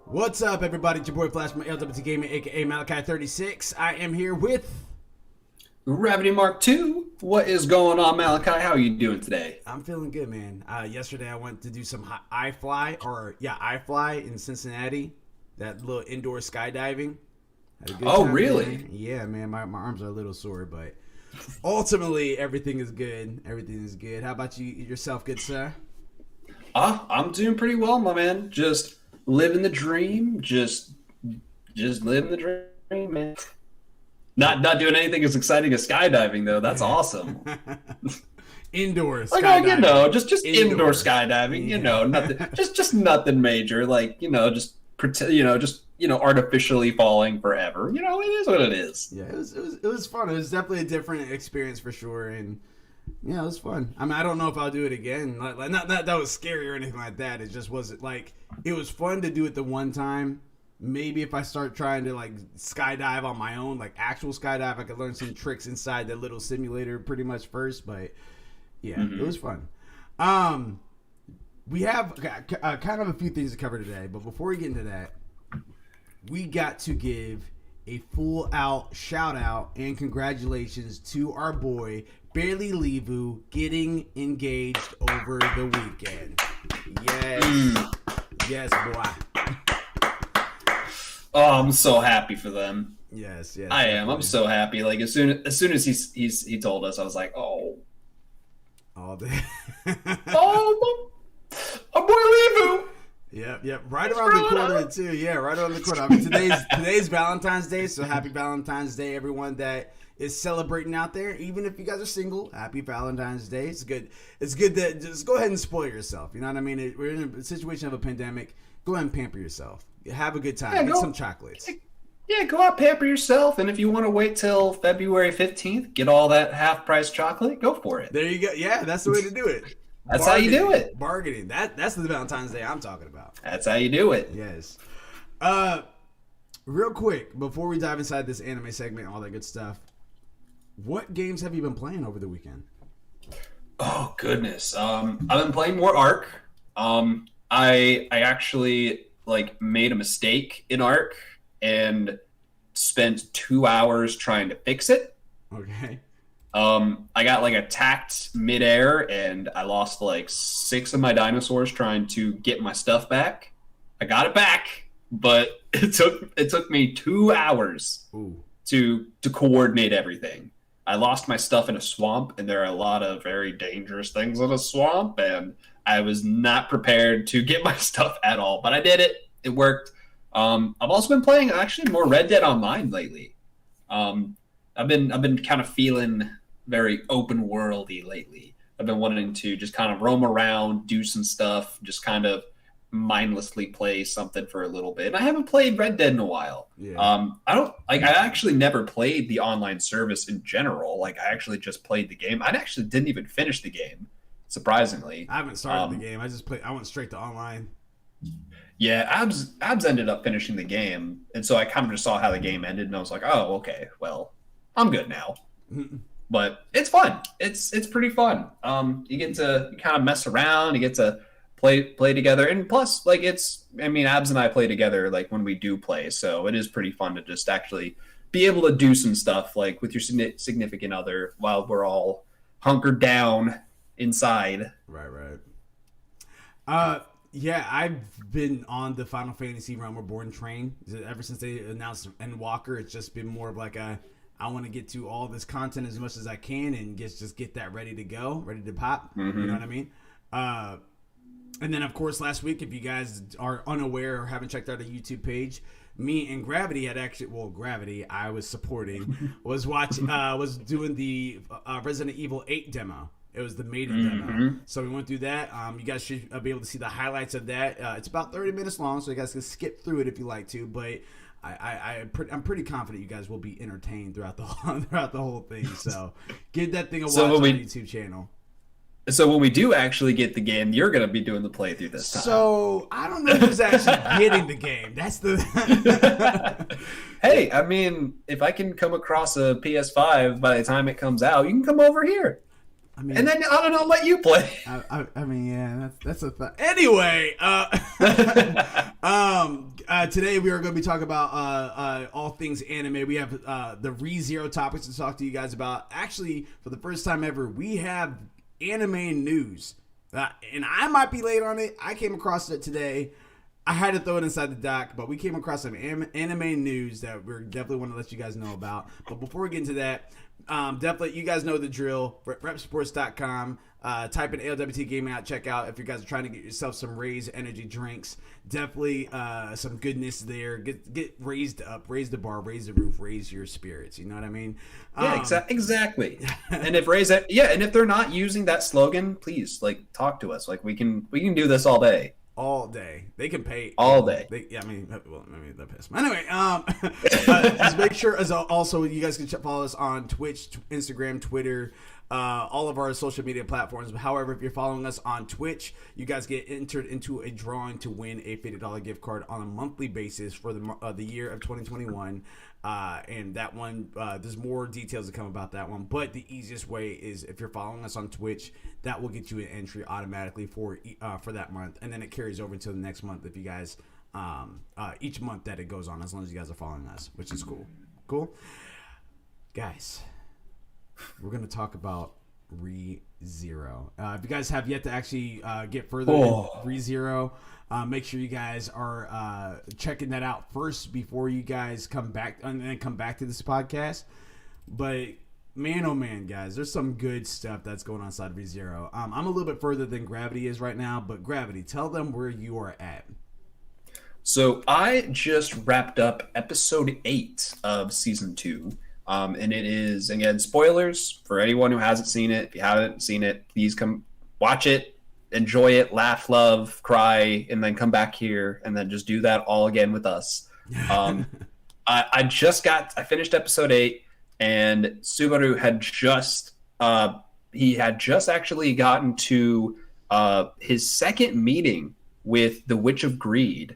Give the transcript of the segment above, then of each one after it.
What's up, everybody? It's your boy Flash from LWT Gaming, aka Malachai36. I am here with Gravity-Mark 2. What is going on, Malachi? How are you doing today? I'm feeling good, man. Yesterday I went to do some iFly in Cincinnati. That little indoor skydiving. Had a good Oh, time, really? man. Yeah, man. My arms are a little sore, but ultimately everything is good. Everything is good. How about you yourself, good sir? I'm doing pretty well, my man. Just living the dream. Just living the dream, man. Not doing anything as exciting as skydiving though. That's awesome. Indoor Like skydiving. just indoor skydiving. Yeah. Nothing. just nothing major. Like just pretend. Artificially falling forever. It is what it is. Yeah, it was fun. It was definitely a different experience for sure, and yeah, it was fun. I mean, I don't know if I'll do it again. Like not that was scary or anything like that. It just wasn't like it was fun to do it the one time. Maybe if I start trying to like skydive on my own, like actual skydive, I could learn some tricks inside the little simulator pretty much first. But yeah, It was fun. We have kind of a few things to cover today, but before we get into that, we got to give a full out shout out and congratulations to our boy Barely Levu getting engaged over the weekend. Yes. Yes, boy. Oh, I'm so happy for them. Yes. I am. I'm so happy. Like as soon as he told us, I was like, oh, All day. oh, my boy Levu. Yep. Right around the corner too. Yeah, right around the corner. I mean, today's Valentine's Day, so happy Valentine's Day, everyone that is celebrating out there. Even if you guys are single, happy Valentine's Day. It's good. It's good that just go ahead and spoil yourself. You know what I mean? We're in a situation of a pandemic. Go ahead and pamper yourself. Have a good time. Yeah, Get some chocolates. Yeah, go out, pamper yourself, and if you want to wait till February 15th, get all that half-price chocolate, go for it. There you go. Yeah, that's the way to do it. That's how you do it. Bargaining. That's the Valentine's Day I'm talking about. That's how you do it. Yes. Real quick, before we dive inside this anime segment, all that good stuff, what games have you been playing over the weekend? Oh goodness. I've been playing more Ark. I actually made a mistake in Ark and spent 2 hours trying to fix it. Okay. I got attacked midair and I lost 6 of my dinosaurs trying to get my stuff back. I got it back, but it took me 2 hours to coordinate everything. I lost my stuff in a swamp, and there are a lot of very dangerous things in a swamp, and I was not prepared to get my stuff at all. But I did it. It worked. I've also been playing actually more Red Dead Online lately. I've been kind of feeling very open worldy lately. I've been wanting to just kind of roam around, do some stuff, just kind of mindlessly play something for a little bit. And I haven't played Red Dead in a while. Yeah. I actually never played the online service in general. I actually just played the game. I actually didn't even finish the game, surprisingly. I haven't started the game. I went straight to online. Yeah, Abs ended up finishing the game, and so I kind of just saw how the game ended, and I was like, oh, okay, well, I'm good now. But it's fun. It's pretty fun. You get to kind of mess around. You get to play together, and plus, Abs and I play together when we do play, so it is pretty fun to just actually be able to do some stuff with your significant other while we're all hunkered down inside. Right. Yeah, I've been on the Final Fantasy Realm Reborn train ever since they announced Endwalker. It's just been more of I want to get to all this content as much as I can and just get that ready to go, ready to pop. Mm-hmm. You know what I mean? And then, of course, last week, if you guys are unaware or haven't checked out our YouTube page, me and Gravity Gravity, I was supporting, was doing the Resident Evil 8 demo. It was the Maiden demo. So we went through that. You guys should be able to see the highlights of that. It's about 30 minutes long, so you guys can skip through it if you like to. But I'm pretty confident you guys will be entertained throughout the whole thing. So give that thing a watch on the YouTube channel. So when we do actually get the game, you're going to be doing the playthrough this time. So I don't know who's actually getting the game. That's the. Hey, if I can come across a PS5 by the time it comes out, you can come over here. And then I'll let you play. Yeah, that's a thought. Anyway, Today we are going to be talking about all things anime. We have the ReZero topics to talk to you guys about. Actually, for the first time ever, we have anime news. And I might be late on it. I came across it today. I had to throw it inside the doc, but we came across some anime news that we definitely want to let you guys know about. But before we get into that, definitely, you guys know the drill. Repsports.com. Type in ALWT Gaming out, check out if you guys are trying to get yourself some Raise energy drinks. Definitely some goodness there. Get raised up, raise the bar, raise the roof, raise your spirits. You know what I mean? Yeah, exactly. And if they're not using that slogan, please talk to us. We can do this all day. All day. They can pay all day. Maybe that piss. Anyway, just make sure also you guys can follow us on Twitch, Instagram, Twitter, all of our social media platforms. However, if you're following us on Twitch, you guys get entered into a drawing to win a $50 gift card on a monthly basis for the year of 2021. And that one, there's more details to come about that one. But the easiest way is if you're following us on Twitch, that will get you an entry automatically for that month, and then it carries over until the next month if you guys each month that it goes on, as long as you guys are following us, which is cool. Guys, we're gonna talk about ReZero. If you guys have yet to actually get further in ReZero, make sure you guys are checking that out first before you guys come back and then come back to this podcast. But man, oh man, guys, there's some good stuff that's going on inside ReZero. I'm a little bit further than Gravity is right now, but Gravity, tell them where you are at. So I just wrapped up episode 8 of season 2. And it is, again, spoilers for anyone who hasn't seen it. If you haven't seen it, please come watch it, enjoy it, laugh, love, cry, and then come back here and then just do that all again with us. I finished episode 8, and Subaru had just actually gotten to his second meeting with the Witch of Greed,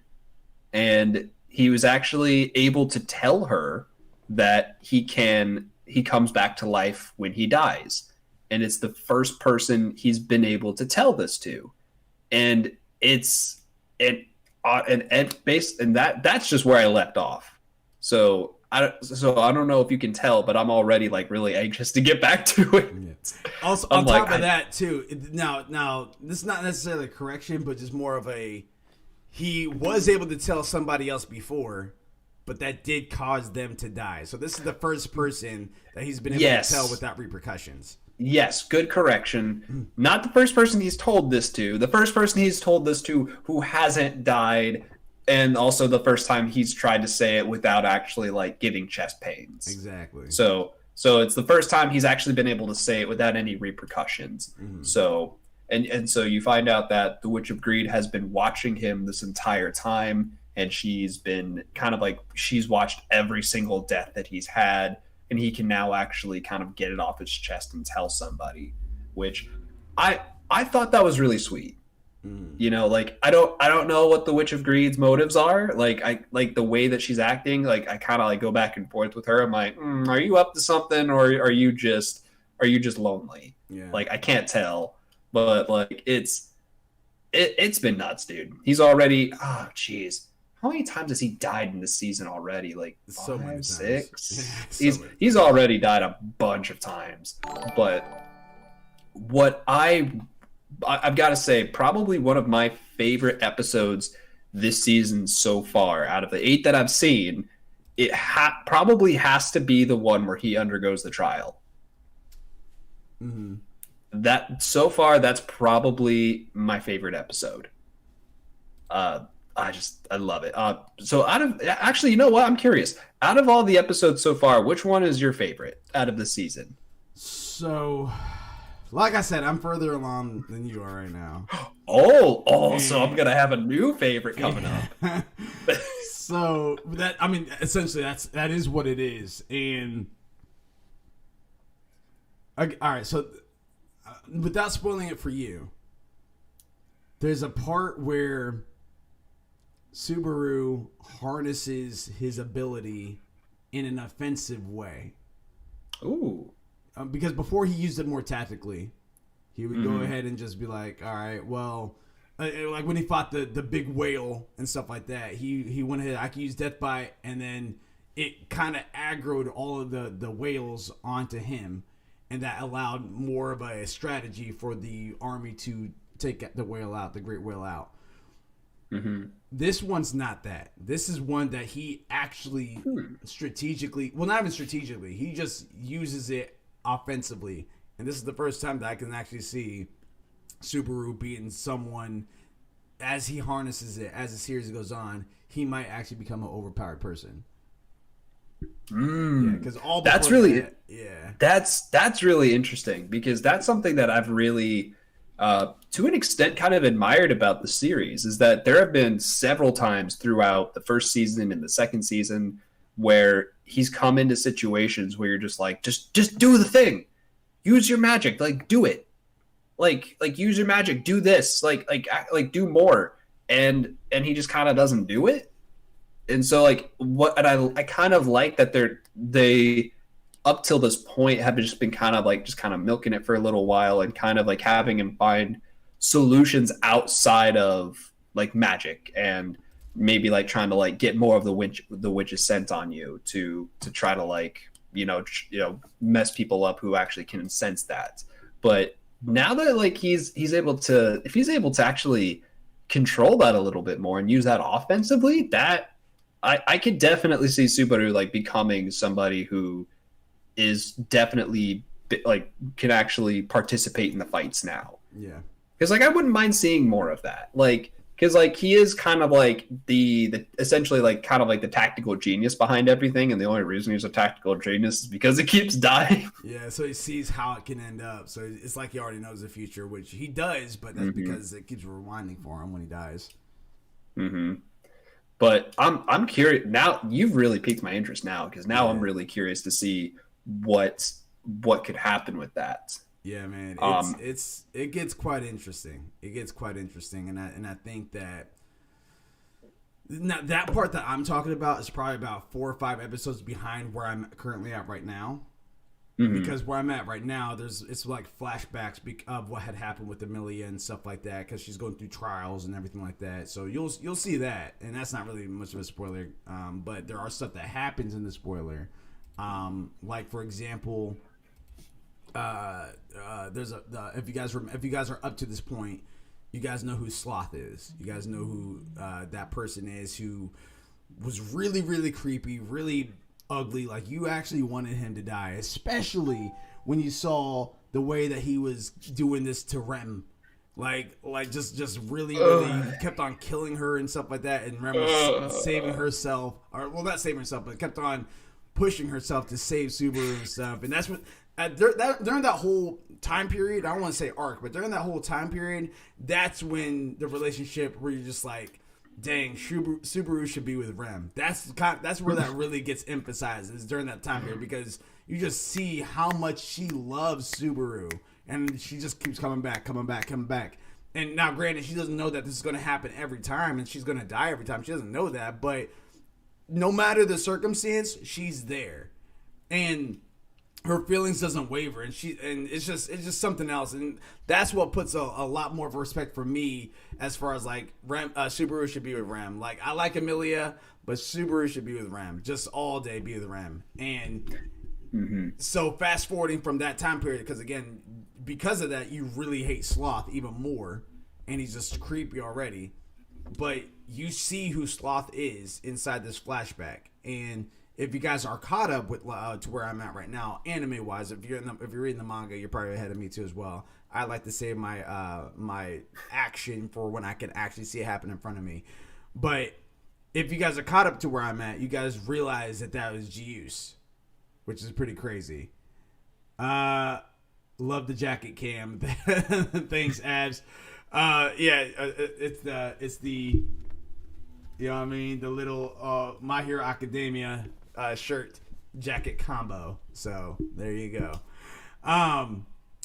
and he was actually able to tell her that he comes back to life when he dies, and it's the first person he's been able to tell this to, and that's just where I left off. So I don't know if you can tell, but I'm already really anxious to get back to it. Yeah. Also, on top of that too, now this is not necessarily a correction, but just more of he was able to tell somebody else before, but that did cause them to die. So this is the first person that he's been able to tell without repercussions. Yes, good correction. Not the first person he's told this to. The first person he's told this to who hasn't died, and also the first time he's tried to say it without actually getting chest pains. Exactly. So it's the first time he's actually been able to say it without any repercussions. Mm-hmm. So so you find out that the Witch of Greed has been watching him this entire time, and she's been she's watched every single death that he's had, and he can now actually kind of get it off his chest and tell somebody, which I thought that was really sweet. You know, I don't know what the Witch of Greed's motives are. I the way that she's acting, I kind of go back and forth with her. I'm like, are you up to something, or are you just lonely? Yeah. I can't tell, but it's been nuts, dude. He's already, oh jeez. How many times has he died in this season already? So 5, 6? Yeah, he's already died a bunch of times. But what I've got to say, probably one of my favorite episodes this season so far, out of the 8 that I've seen, it probably has to be the one where he undergoes the trial. Mm-hmm. That so far, that's probably my favorite episode. I love it. So actually, you know what? I'm curious. Out of all the episodes so far, which one is your favorite out of the season? So, like I said, I'm further along than you are right now. So I'm gonna have a new favorite coming up. So essentially, that is what it is. And all right, so without spoiling it for you, there's a part where Subaru harnesses his ability in an offensive way. Ooh. Because before he used it more tactically, he would go ahead and just be like, all right, well, like when he fought the big whale and stuff like that. He went ahead. I could use Death Bite, and then it kind of aggroed all of the whales onto him, and that allowed more of a strategy for the army to take the whale out, the great whale out. Mm-hmm. This one's not that. This is one that he actually strategically, well, not even strategically, he just uses it offensively. And this is the first time that I can actually see Subaru beating someone as he harnesses it, as the series goes on. He might actually become an overpowered person. Yeah, because all that's really that, yeah. That's really interesting, because that's something that I've really to an extent kind of admired about the series, is that there have been several times throughout the first season and the second season where he's come into situations where you're just like, just do the thing, use your magic, like do it, like use your magic, do this, like do more, and he just kind of doesn't do it. And so I kind of like that they up till this point have just been kind of milking it for a little while, and kind of like having him find solutions outside of like magic, and maybe like trying to like get more of the witch's scent on you to try to like mess people up who actually can sense that. But now that like he's able to, if he's able to actually control that a little bit more and use that offensively, that I could definitely see Subaru like becoming somebody who is definitely like can actually participate in the fights now. Yeah, because like I wouldn't mind seeing more of that. Like, because like he is kind of like the essentially like kind of like the tactical genius behind everything, and the only reason he's a tactical genius is because it keeps dying. Yeah, so he sees how it can end up. So it's like he already knows the future, which he does, but that's because it keeps rewinding for him when he dies. Mm-hmm. But I'm curious now. You've really piqued my interest now, because now I'm really curious to see what could happen with that. Yeah, man, it gets quite interesting. It gets quite interesting, and I think that now that part that I'm talking about is probably about 4 or 5 episodes behind where I'm currently at right now. Mm-hmm. Because where I'm at right now, it's like flashbacks of what had happened with Amelia and stuff like that, because she's going through trials and everything like that. So you'll see that, and that's not really much of a spoiler. But there are stuff that happens in the spoiler, like for example, there's if you guys are up to this point, you guys know who Sloth is. You guys know who that person is, who was really, really creepy, really ugly. Like, you actually wanted him to die, especially when you saw the way that he was doing this to Rem. Like just really kept on killing her and stuff like that, and Rem was saving herself, or well, not saving herself, but kept on pushing herself to save Subaru and stuff. And that's what during that whole time period, I don't want to say arc, but during that whole time period, that's when the relationship where you're just like, dang, Subaru should be with Rem. That's where that really gets emphasized, is during that time period, because you just see how much she loves Subaru, and she just keeps coming back. And now, granted, she doesn't know that this is going to happen every time, and she's going to die every time. She doesn't know that, but no matter the circumstance, she's there, and her feelings doesn't waver, and it's just something else, and that's what puts a lot more of respect for me as far as like Rem. Subaru should be with Rem. Like, I like Amelia, but Subaru should be with Rem, just all day be with Rem. And so fast forwarding from that time period, because of that, you really hate Sloth even more, and he's just creepy already. But you see who Sloth is inside this flashback, and if you guys are caught up with to where I'm at right now, anime wise, if you're reading the manga, you're probably ahead of me too as well. I like to save my my action for when I can actually see it happen in front of me. But if you guys are caught up to where I'm at, you guys realize that was Gius, which is pretty crazy. Love the jacket, Cam. Thanks, Abs. It's the you know what I mean, the little My Hero Academia shirt jacket combo. So there you go.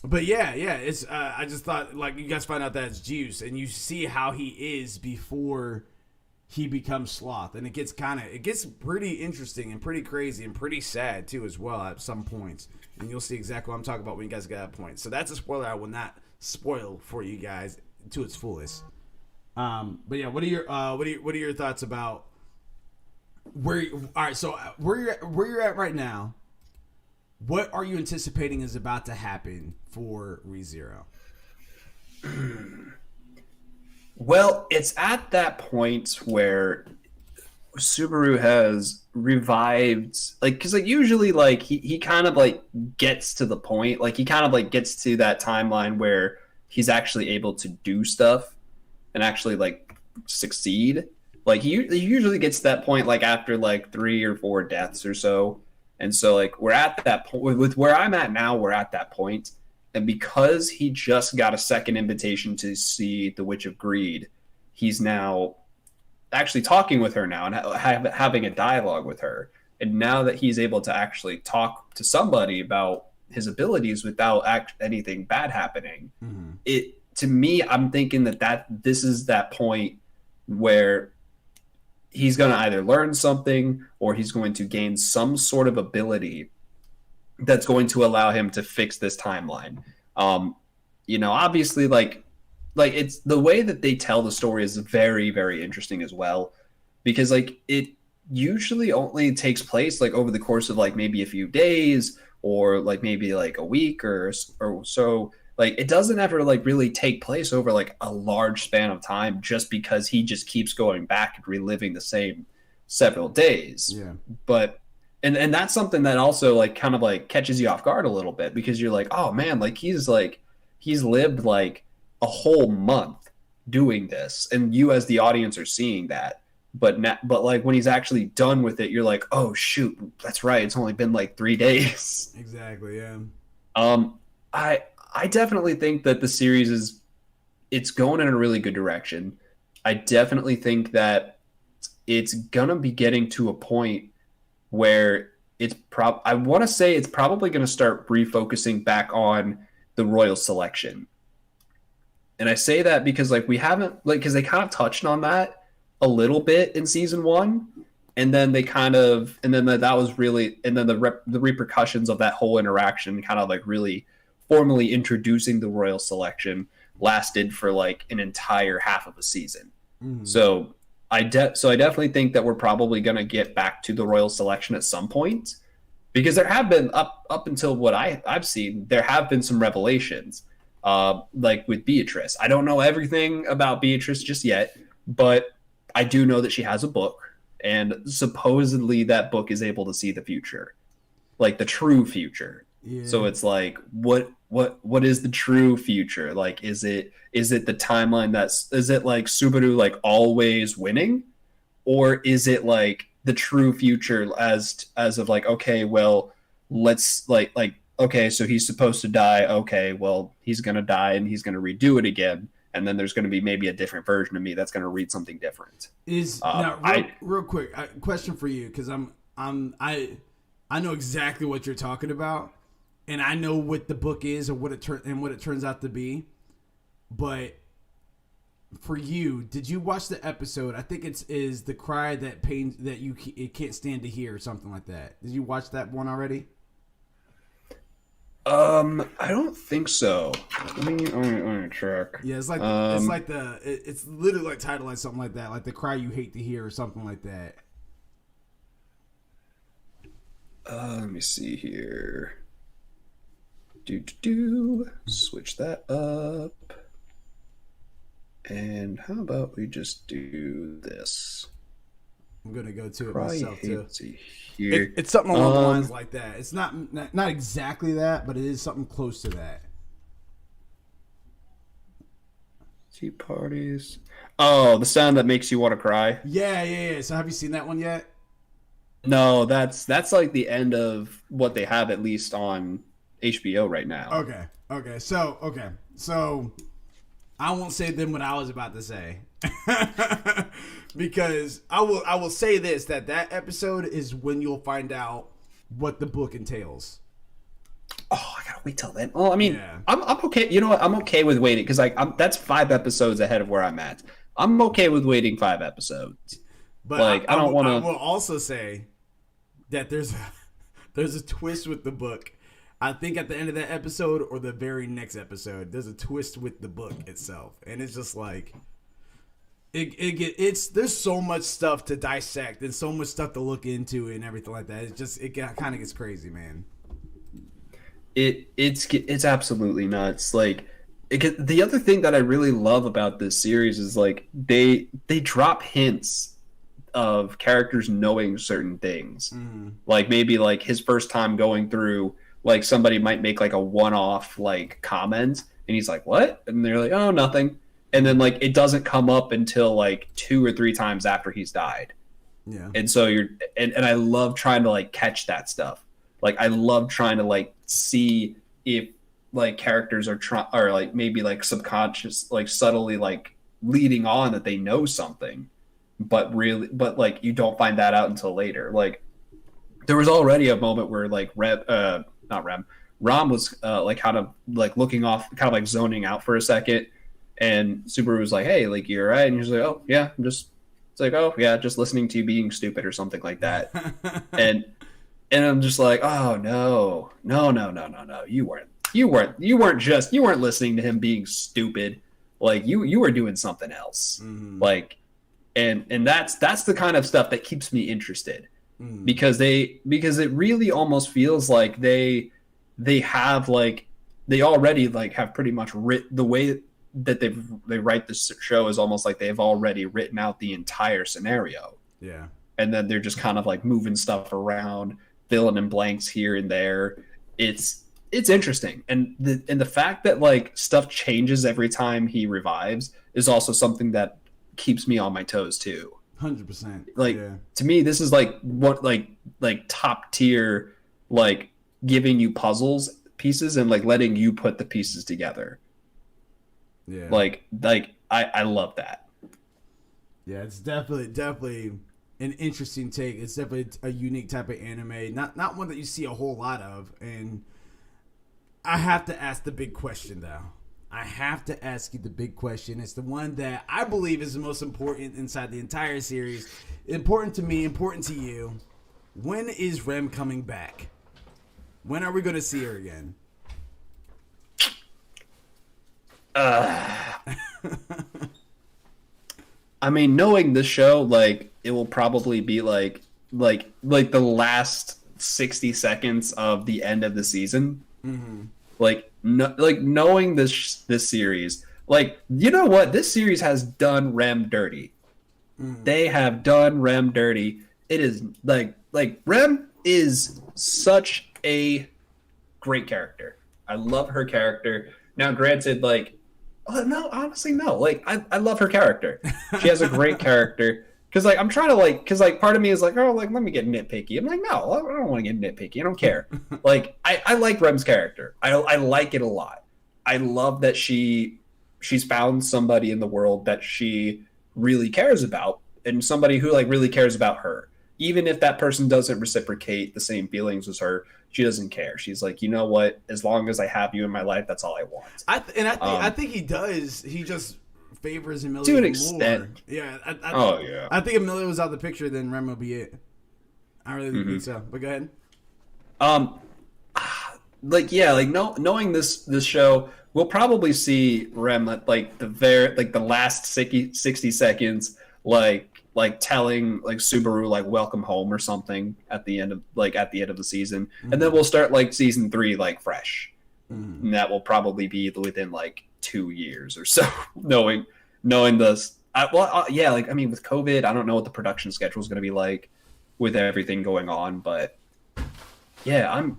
But yeah, it's I just thought, like, you guys find out that it's Juice, and you see how he is before he becomes Sloth, and it gets pretty interesting and pretty crazy and pretty sad too as well at some points, and you'll see exactly what I'm talking about when you guys get that point. So that's a spoiler I will not spoil for you guys to its fullest. But yeah, what are your thoughts about all right, so where you're at right now? What are you anticipating is about to happen for ReZero? Well, it's at that point where Subaru has revived, like, because like usually like he kind of like gets to the point, like he kind of like gets to that timeline where he's actually able to do stuff and actually like succeed. Like he usually gets to that point like after like 3 or 4 deaths or so. And so like we're at that point with where I'm at now, we're at that point. And because he just got a second invitation to see the Witch of Greed, he's now actually talking with her now and having a dialogue with her. And now that he's able to actually talk to somebody about his abilities without anything bad happening, it to me, I'm thinking that this is that point where he's going to either learn something or he's going to gain some sort of ability that's going to allow him to fix this timeline. Obviously, like it's the way that they tell the story is very, very interesting as well, because like it usually only takes place like over the course of like maybe a few days or like maybe like a week or so. Like it doesn't ever like really take place over like a large span of time, just because he just keeps going back and reliving the same several days. Yeah. But and that's something that also like kind of like catches you off guard a little bit, because you're like, oh man, like he's lived like a whole month doing this, and you as the audience are seeing that. But like when he's actually done with it, you're like, oh shoot, that's right, it's only been like 3 days. Exactly. Yeah. I definitely think that the series it's going in a really good direction. I definitely think that it's gonna be getting to a point where I want to say it's probably going to start refocusing back on the royal selection. And I say that because like we haven't like because they kind of touched on that a little bit in season 1, and then that was really, and then the repercussions of that whole interaction kind of like really formally introducing the royal selection lasted for like an entire half of a season. So I definitely think that we're probably going to get back to the royal selection at some point, because there have been up until what I've seen, there have been some revelations, like with Beatrice. I don't know everything about Beatrice just yet, but I do know that she has a book, and supposedly that book is able to see the future, like the true future. Yeah. So it's like, what is the true future? Like, is it the timeline is it like Subaru like always winning, or is it like the true future as of like, okay, well, let's like okay, so he's supposed to die. Okay, well, he's gonna die and he's gonna redo it again, and then there's gonna be maybe a different version of me that's gonna read something different. Real quick question for you, because I know exactly what you're talking about. And I know what the book is or what it turns out to be. But for you, did you watch the episode? I think is the cry that pains that it can't stand to hear, or something like that. Did you watch that one already? I don't think so. Let me check. Yeah, it's like it's literally like titled like something like that, like the cry you hate to hear or something like that. Let me see here. Switch that up. And how about we just do this? I'm gonna go to it myself too. It's something along the lines like that. It's not exactly that, but it is something close to that. Tea parties. Oh, the sound that makes you want to cry. Yeah. So have you seen that one yet? No, that's like the end of what they have, at least on HBO right now. Okay. So I won't say then what I was about to say. Because I will say this, that episode is when you'll find out what the book entails. Oh, I gotta wait till then. Well, I mean, yeah. I'm okay. You know what? I'm okay with waiting, because that's 5 episodes ahead of where I'm at. I'm okay with waiting 5 episodes. But like, I don't want to. I will also say that there's a twist with the book. I think at the end of that episode or the very next episode, there's a twist with the book itself, and it's just like, It's there's so much stuff to dissect and so much stuff to look into and everything like that. It kind of gets crazy, man. It's absolutely nuts. Like the other thing that I really love about this series is like they drop hints of characters knowing certain things. Like maybe like his first time going through, like somebody might make like a one-off like comment and he's like, what? And they're like, oh, nothing. And then like it doesn't come up until like 2 or 3 times after he's died. Yeah. And so and I love trying to like catch that stuff. Like I love trying to like see if like characters are like maybe like subconscious, like subtly like leading on that they know something, but like you don't find that out until later. Like there was already a moment where like Ram was like kind of like looking off, kind of like zoning out for a second, and Subaru was like, hey, like you're right, and he's like, oh yeah, it's like, oh yeah, just listening to you being stupid or something like that. and I'm just like, oh no, you weren't listening to him being stupid. Like you were doing something else. Like, and that's the kind of stuff that keeps me interested, because it really almost feels like they have like they already like have pretty much the way that they write this show is almost like they've already written out the entire scenario. Yeah. And then they're just kind of like moving stuff around, filling in blanks here and there. It's interesting. And the fact that like stuff changes every time he revives is also something that keeps me on my toes too. 100%. Like to me, this is like what like top tier, like giving you puzzles pieces and like letting you put the pieces together. Yeah. Like I love that. Yeah, it's definitely an interesting take. It's definitely a unique type of anime. Not one that you see a whole lot of. And I have to ask the big question though. I have to ask you the big question. It's the one that I believe is the most important inside the entire series. Important to me, important to you. When is Rem coming back? When are we going to see her again? I mean, knowing this show, like it will probably be like the last 60 seconds of the end of the season. Like knowing this series, like, you know what, this series has done Rem dirty. They have done Rem dirty. It is like Rem is such a great character. I love her character. Now granted, like, no, honestly, no. Like, I love her character. She has a great character. Because, like, I'm trying to, like, because, like, part of me is like, oh, like, let me get nitpicky. I'm like, no, I don't want to get nitpicky. I don't care. Like, I like Rem's character. I like it a lot. I love that she's found somebody in the world that she really cares about, and somebody who, like, really cares about her. Even if that person doesn't reciprocate the same feelings as her, she doesn't care. She's like, you know what? As long as I have you in my life, that's all I want. I think he does. He just favors Amelia to an extent. More. Yeah. Yeah. I think Amelia was out of the picture, then Rem will be it. I really think so. But go ahead. Knowing this show, we'll probably see Rem at like the last 60 seconds, like telling like Subaru like welcome home or something at the end of the season, and then we'll start like season 3 like fresh, and that will probably be within like 2 years or so. knowing this, like, I mean, with COVID, I don't know what the production schedule is going to be like with everything going on, but yeah,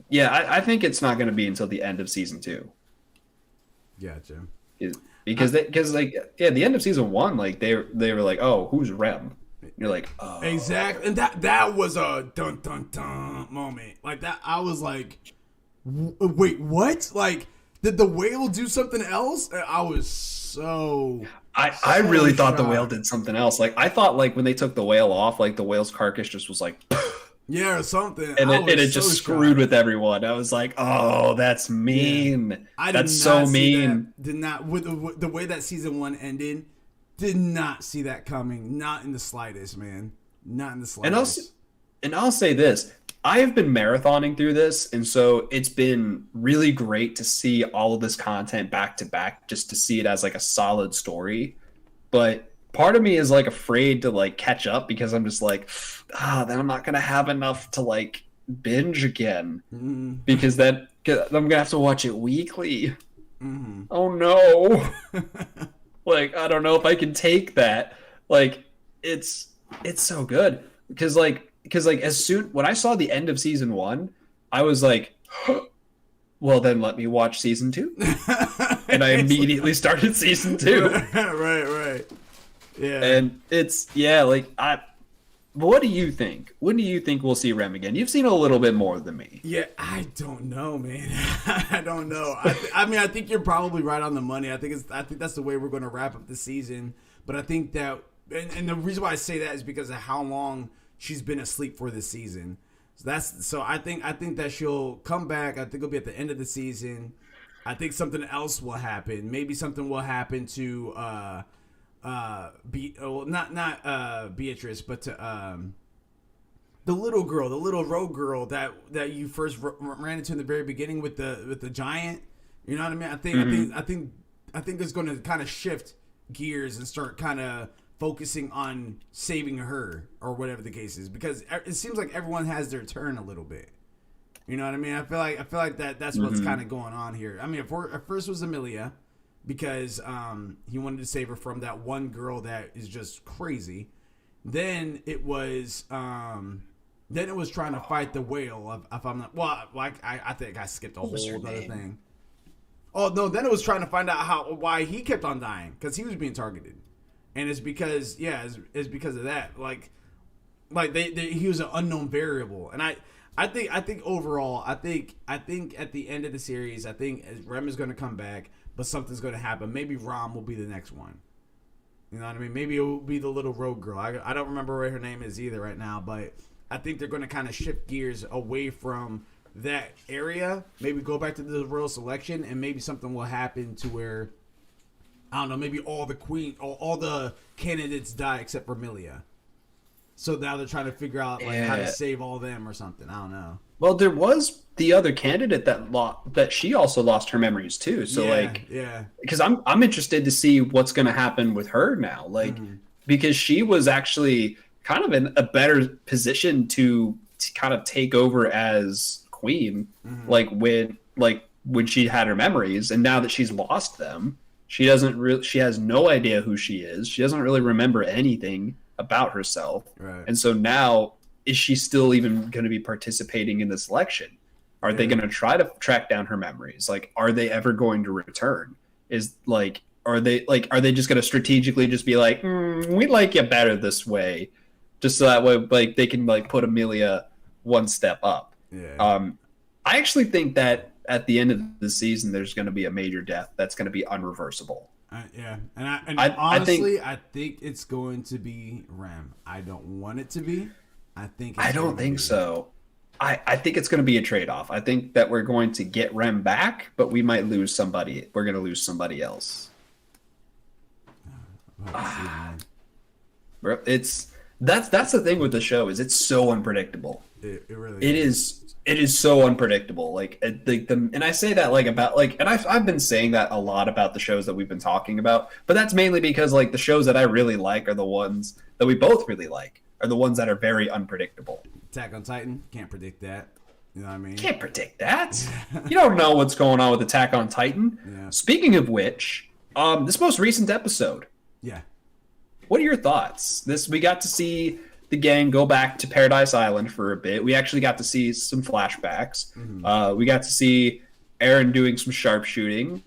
I think it's not going to be until the end of season 2. Gotcha. Because the end of season 1, like they were like, oh, who's Rem? And you're like, oh, exactly, and that was a dun dun dun moment. Like that, I was like, wait, what? Like, did the whale do something else? I was so. I really thought the whale did something else. Like, I thought, like, when they took the whale off, like the whale's carcass just was like. Yeah, or something. And it just screwed with everyone. I was like, oh, that's mean. Yeah. That's so mean. Did not, with the way that season 1 ended, did not see that coming. Not in the slightest, man. Not in the slightest. And I'll say this. I have been marathoning through this, and so it's been really great to see all of this content back to back, just to see it as like a solid story. But part of me is like afraid to like catch up because I'm just like, then I'm not gonna have enough to like binge again because then I'm gonna have to watch it weekly. Oh no! Like I don't know if I can take that. Like it's so good because as soon when I saw the end of season 1, I was like, well then let me watch season 2, and I immediately started season 2. Right. Yeah. And it's like what do you think? When do you think we'll see Rem again? You've seen a little bit more than me. Yeah, I don't know, man. I don't know. I mean, I think you're probably right on the money. I think that's the way we're going to wrap up the season. But I think that, and the reason why I say that is because of how long she's been asleep for this season. So I think that she'll come back. I think it'll be at the end of the season. I think something else will happen. Maybe something will happen to Beatrice, but to the little rogue girl that you first ran into in the very beginning with the giant. You know what I mean? I think it's going to kind of shift gears and start kind of focusing on saving her or whatever the case is, because it seems like everyone has their turn a little bit. You know what I mean? I feel like that's what's kind of going on here. I mean, at first was Amelia, because he wanted to save her from that one girl that is just crazy. Then it was trying to fight the whale. If I'm not, I think I skipped a whole other thing. Oh no! Then it was trying to find out why he kept on dying, because he was being targeted, and it's because it's because of that. Like he was an unknown variable, and I think overall, I think at the end of the series, I think Rem is going to come back, but something's going to happen. Maybe Rom will be the next one. You know what I mean? Maybe it will be the little rogue girl. I don't remember what her name is either right now, but I think they're going to kind of shift gears away from that area. Maybe go back to the royal selection, and maybe something will happen to where, I don't know, maybe all the candidates die except for Milia. So now they're trying to figure out how to save all them or something. I don't know. Well, there was the other candidate that she also lost her memories too. So because I'm interested to see what's going to happen with her now. Because she was actually kind of in a better position to kind of take over as queen, when she had her memories, and now that she's lost them, she has no idea who she is. She doesn't really remember anything about herself. Right. And so now, is she still even going to be participating in this election? Are they going to try to track down her memories? Are they ever going to return? Are they just going to strategically just be like, we like you better this way, just so that way they can put Amelia one step up. Yeah. I actually think that at the end of the season, there's going to be a major death that's going to be unreversible. And honestly, I think it's going to be Rem. I don't want it to be. I don't think so. I think it's going to be a trade-off. I think that we're going to get Rem back, but we might lose somebody. We're going to lose somebody else. Bro, that's the thing with the show, is it's so unpredictable. It really is. It is so unpredictable. And I say that and I've been saying that a lot about the shows that we've been talking about, but that's mainly because the shows that I really like are the ones that we both really like, are the ones that are very unpredictable. Attack on Titan, can't predict that. You know what I mean? Can't predict that. You don't know what's going on with Attack on Titan. Yeah. Speaking of which, this most recent episode. Yeah. What are your thoughts? We got to see the gang go back to Paradise Island for a bit. We actually got to see some flashbacks. We got to see Aaron doing some sharpshooting.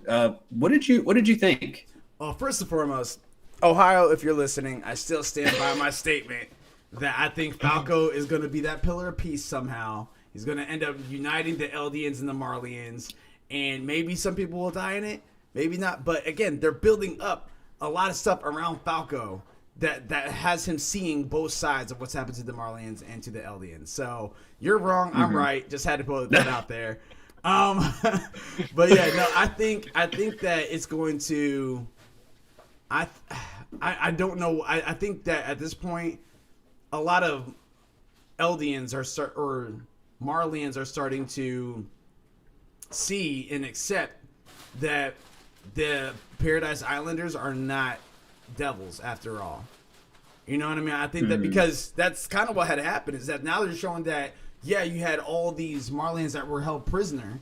What did you think? Well, first and foremost, Ohio, if you're listening, I still stand by my statement that I think Falco is going to be that pillar of peace somehow. He's going to end up uniting the Eldians and the Marleyans, and maybe some people will die in it, maybe not. But again, they're building up a lot of stuff around Falco that has him seeing both sides of what's happened to the Marleyans and to the Eldians. So you're wrong, I'm right. Just had to put that out there. But yeah, no, I think that it's going to. I don't know. I think that at this point, a lot of Eldians Marlians are starting to see and accept that the Paradise Islanders are not devils after all. You know what I mean? I think that because that's kind of what had happened is that now they're showing that, yeah, you had all these Marlians that were held prisoner,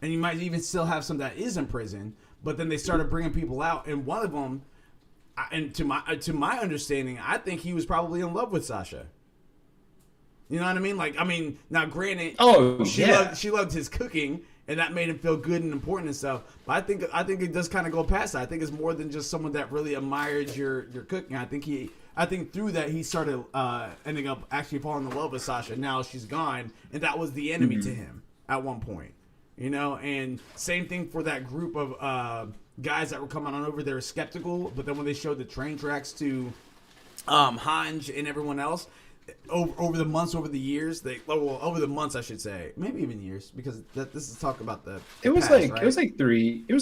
and you might even still have some that is in prison, but then they started bringing people out, and one of them, and to my understanding, I think he was probably in love with Sasha. You know what I mean? Like, I mean, now granted, she loved his cooking, and that made him feel good and important and stuff. But I think it does kind of go past that. I think it's more than just someone that really admires your cooking. I think through that he started ending up actually falling in love with Sasha. Now she's gone, and that was the enemy to him at one point. You know, and same thing for that group of guys that were coming on over. They were skeptical, but then when they showed the train tracks to Hanj and everyone else, over the months, over the years, over the months, I should say, maybe even years, because this is talk about the it was past, like right? it was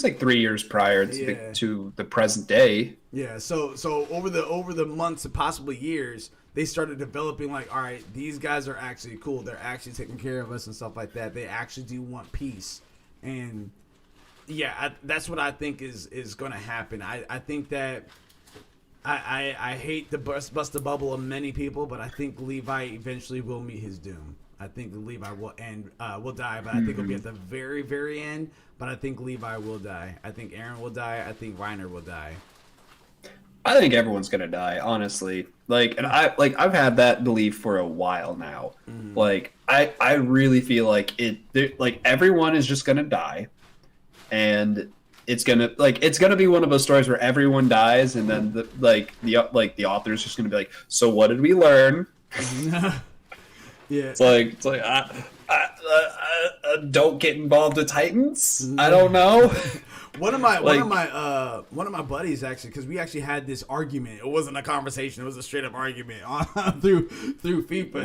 like 3 years prior to the present day. Yeah, so over the months and possibly years, they started developing like, all right, these guys are actually cool. They're actually taking care of us and stuff like that. They actually do want peace, and yeah, that's what I think is going to happen. I think that. I hate to bust the bubble of many people, but I think Levi eventually will meet his doom. I think Levi will die, but I think it'll be at the very, very end. But I think Levi will die. I think Aaron will die. I think Reiner will die. I think everyone's gonna die, honestly. I've had that belief for a while now. Like, I really feel like everyone is just gonna die, and it's gonna be one of those stories where everyone dies, and then the author's just gonna be like, so what did we learn? Yeah, it's like don't get involved with Titans. I don't know. One of my buddies actually, because we actually had this argument. It wasn't a conversation; it was a straight up argument through FIFA.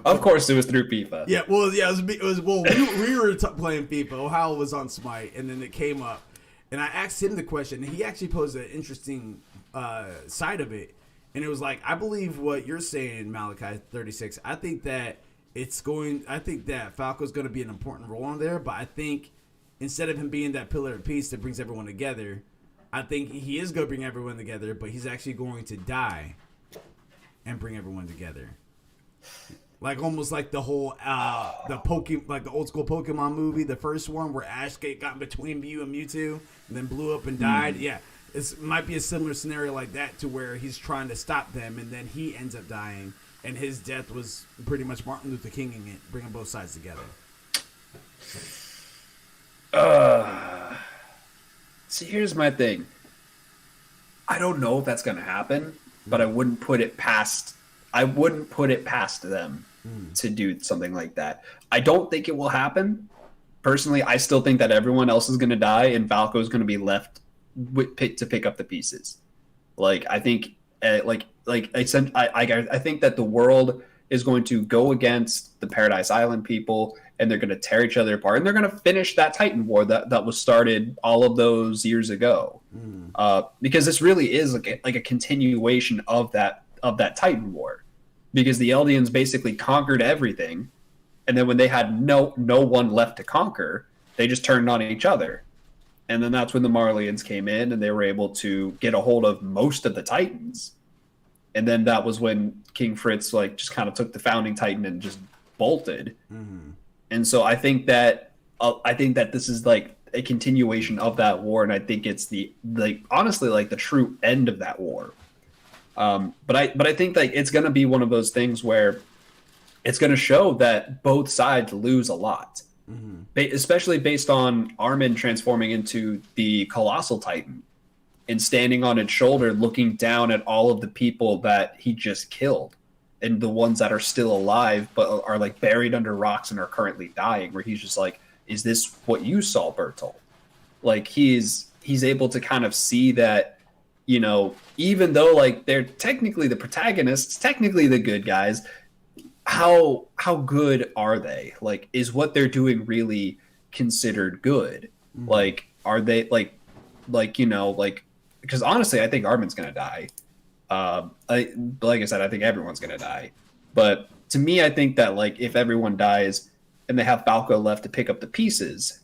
Of course, it was through FIFA. Yeah, well, it was. Well, we were playing FIFA. Ohio was on Smite, and then it came up, and I asked him the question, and he actually posed an interesting side of it, and it was like, I believe what you're saying, Malachai36. I think that Falco's going to be an important role in there, but I think instead of him being that pillar of peace that brings everyone together, I think he is going to bring everyone together, but he's actually going to die and bring everyone together. Like almost like the whole the old school Pokemon movie, the first one where Ash got between Mew and Mewtwo and then blew up and died. Yeah, it might be a similar scenario like that to where he's trying to stop them and then he ends up dying, and his death was pretty much Martin Luther Kinging it, bringing both sides together. See, here's my thing. I don't know if that's gonna happen, but I wouldn't put it past them to do something like that. I don't think it will happen. Personally, I still think that everyone else is gonna die and Falco is gonna be left to pick up the pieces. Like, I think, I think that the world is going to go against the Paradise Island people, and they're going to tear each other apart, and they're going to finish that Titan War that was started all of those years ago. Because this really is like a continuation of that Titan War, because the Eldians basically conquered everything, and then when they had no one left to conquer, they just turned on each other. And then that's when the Marlians came in, and they were able to get a hold of most of the Titans. And then that was when King Fritz just kind of took the founding Titan and just bolted. And so I think that this is like a continuation of that war, and I think it's honestly the true end of that war. But I think it's going to be one of those things where it's going to show that both sides lose a lot, especially based on Armin transforming into the Colossal Titan and standing on its shoulder, looking down at all of the people that he just killed, and the ones that are still alive but are buried under rocks and are currently dying, where he's just like, is this what you saw, Bertolt? He's able to kind of see that, even though they're technically the protagonists, technically the good guys, how good are they? Is what they're doing really considered good? Are they because honestly, I think Armin's gonna die. Like I said, I think everyone's gonna die. But to me, I think that like if everyone dies and they have Falco left to pick up the pieces,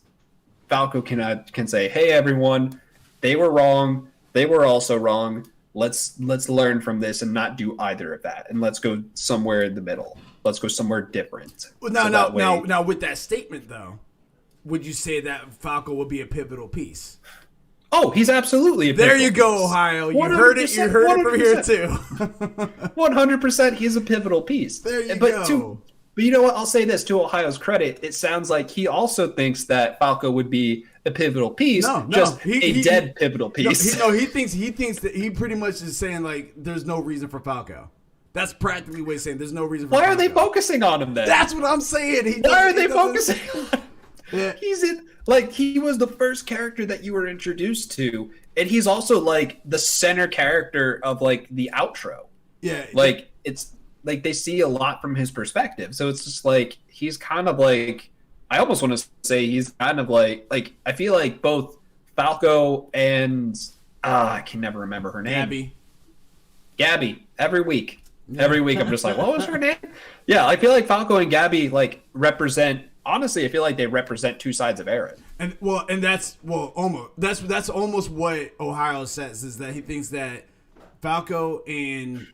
Falco can say, "Hey, everyone, they were wrong. They were also wrong. Let's learn from this and not do either of that, and let's go somewhere in the middle. Let's go somewhere different." Well, now, with that statement though, would you say that Falco will be a pivotal piece? Oh, he's absolutely a there. pivotal You go, piece. Ohio. You heard it. You heard it from here too. 100%, he's a pivotal piece. There you go. But you know what? I'll say this to Ohio's credit. It sounds like he also thinks that Falco would be a pivotal piece, a dead pivotal piece. He thinks that he pretty much is saying like there's no reason for Falco. That's practically what he's saying. There's no reason for Falco. Why are they focusing on him then? That's what I'm saying. Why are they focusing on him? Yeah. He's in, like, he was the first character that you were introduced to, and he's also like the center character of like the outro. Yeah. Like it's like they see a lot from his perspective. So it's just like he's kind of like, I almost want to say he's kind of like I feel like both Falco and I can never remember her name. Gabby. Every week I'm just like, what was her name? Yeah, I feel like Falco and Gabby like represent. Honestly, I feel like they represent two sides of Eren. That's almost what Ohio says, is that he thinks that Falco and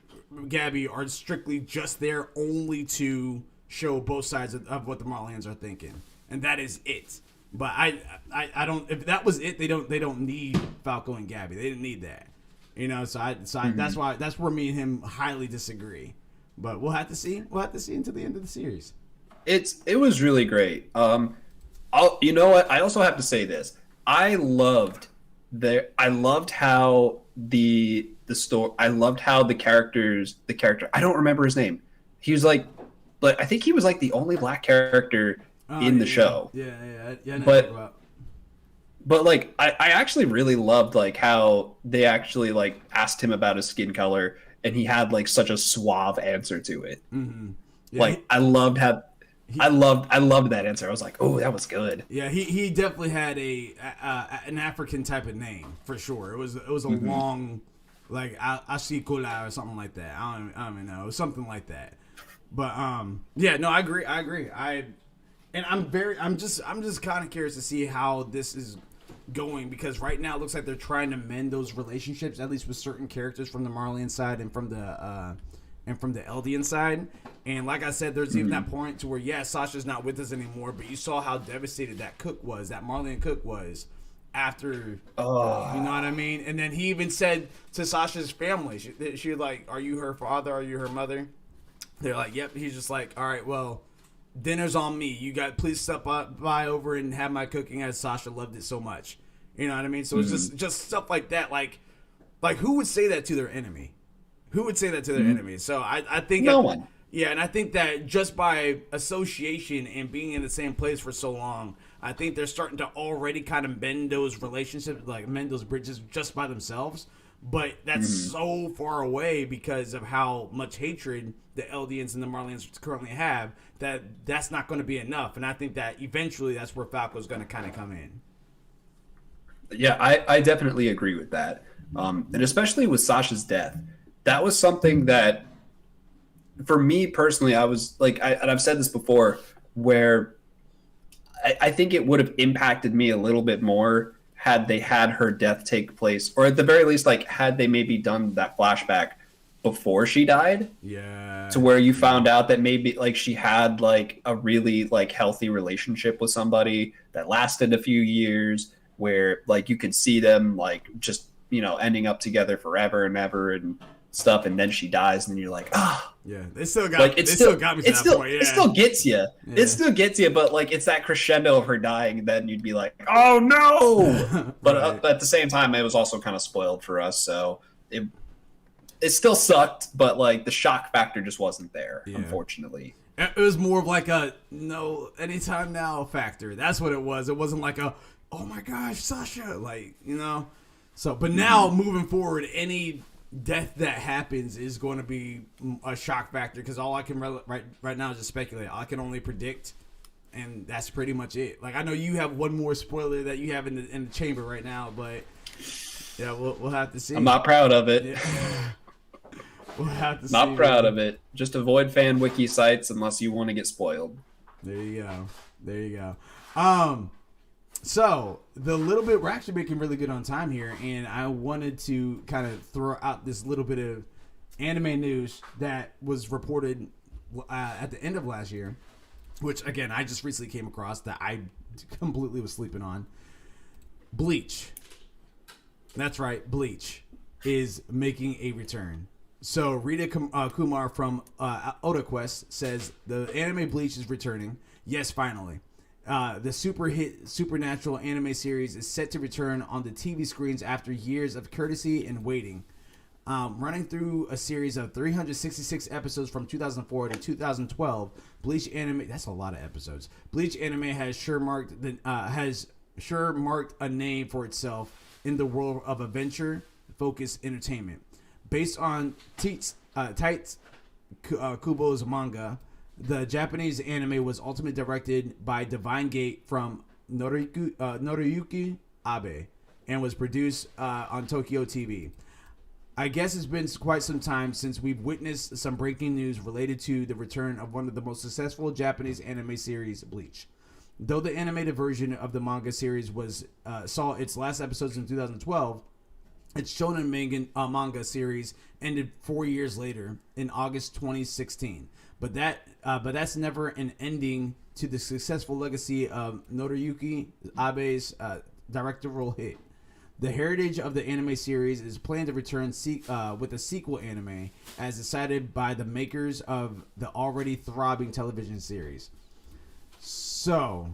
Gabby are strictly just there only to show both sides of what the Marleyans are thinking, and that is it. But I don't. If that was it, they don't need Falco and Gabby. They didn't need that, you know. That's where me and him highly disagree. But we'll have to see. We'll have to see until the end of the series. It was really great. You know what? I also have to say this. I loved how the story. I loved how the character. I don't remember his name. He was like, but I think he was like the only black character in the show. Yeah. But like, I actually really loved like how they actually like asked him about his skin color, and he had like such a suave answer to it. Mm-hmm. Yeah, like I loved that answer. I was like, oh, that was good. Yeah, he definitely had an African type of name for sure. It was a long, like Ashikula or something like that. I don't even know. It was something like that. But yeah, no, I agree. I'm just kind of curious to see how this is going, because right now it looks like they're trying to mend those relationships, at least with certain characters from the Marleyan side and from the Eldian side. And like I said, there's even that point to where, Sasha's not with us anymore, but you saw how devastated that Marleyan cook was after, you know what I mean? And then he even said to Sasha's family, she was like, are you her father? Are you her mother? They're like, yep. He's just like, all right, well, dinner's on me. You got, please step by over and have my cooking, as Sasha loved it so much. You know what I mean? So it's just stuff like that. Like who would say that to their enemy? Who would say that to their enemy? So I think no one. Yeah, and I think that just by association and being in the same place for so long, I think they're starting to already kind of mend those relationships, like mend those bridges just by themselves. But that's so far away because of how much hatred the Eldians and the Marleyans currently have, that's not going to be enough. And I think that eventually that's where Falco's going to kind of come in. Yeah, I definitely agree with that. And especially with Sasha's death, that was something that, for me personally, I was like, and I've said this before, where I think it would have impacted me a little bit more had they had her death take place, or at the very least, like, had they maybe done that flashback before she died. Yeah. To where you found out that maybe like she had like a really like healthy relationship with somebody that lasted a few years, where like you could see them like just, you know, ending up together forever and ever and stuff, and then she dies, and you're like, yeah, they still got like, me to that point. Yeah. It still gets you. Yeah. It still gets you, but like it's that crescendo of her dying, and then you'd be like, oh no. But at the same time, it was also kind of spoiled for us, so it still sucked, but like the shock factor just wasn't there, unfortunately. It was more of like a no anytime now factor. That's what it was. It wasn't like a, oh my gosh, Sasha, like, you know. So, but now moving forward, any death that happens is going to be a shock factor, because all I can right now is just speculate. I can only predict, and that's pretty much it. Like, I know you have one more spoiler that you have in the chamber right now, but yeah, we'll have to see. I'm not proud of it. Yeah. We'll have to Not see, proud man. of it. Just avoid fan wiki sites unless you want to get spoiled. There you go. There you go. So the little bit, we're actually making really good on time here, and I wanted to kind of throw out this little bit of anime news that was reported at the end of last year, which again I just recently came across that I completely was sleeping on. Bleach. That's right, Bleach is making a return. So Rita Kumar from OtaQuest says the anime Bleach is returning. Yes, finally. The super hit supernatural anime series is set to return on the TV screens after years of courtesy and waiting. Running through a series of 366 episodes from 2004 to 2012, Bleach anime, that's a lot of episodes. Bleach anime has sure marked a name for itself in the world of adventure focused entertainment. Based on Tights Kubo's manga, the Japanese anime was ultimately directed by Divine Gate from Noriyuki Abe and was produced on Tokyo TV. I guess it's been quite some time since we've witnessed some breaking news related to the return of one of the most successful Japanese anime series, Bleach. Though the animated version of the manga series saw its last episodes in 2012, its shonen manga series ended 4 years later in August 2016. But that's never an ending to the successful legacy of Noriyuki Abe's directorial hit. The heritage of the anime series is planned to return with a sequel anime, as decided by the makers of the already throbbing television series. So,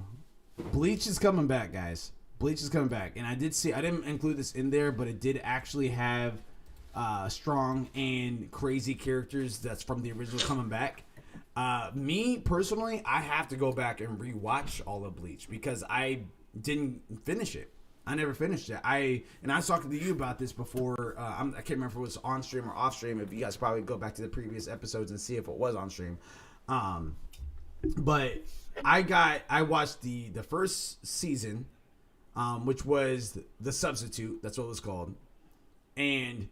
Bleach is coming back, guys. Bleach is coming back, and I didn't include this in there, but it did actually have strong and crazy characters that's from the original coming back. Me personally, I have to go back and rewatch all of Bleach because I didn't finish it. I never finished it. I was talking to you about this before. I can't remember if it was on stream or off stream. If you guys probably go back to the previous episodes and see if it was on stream. But I watched the first season, which was The Substitute. That's what it was called. And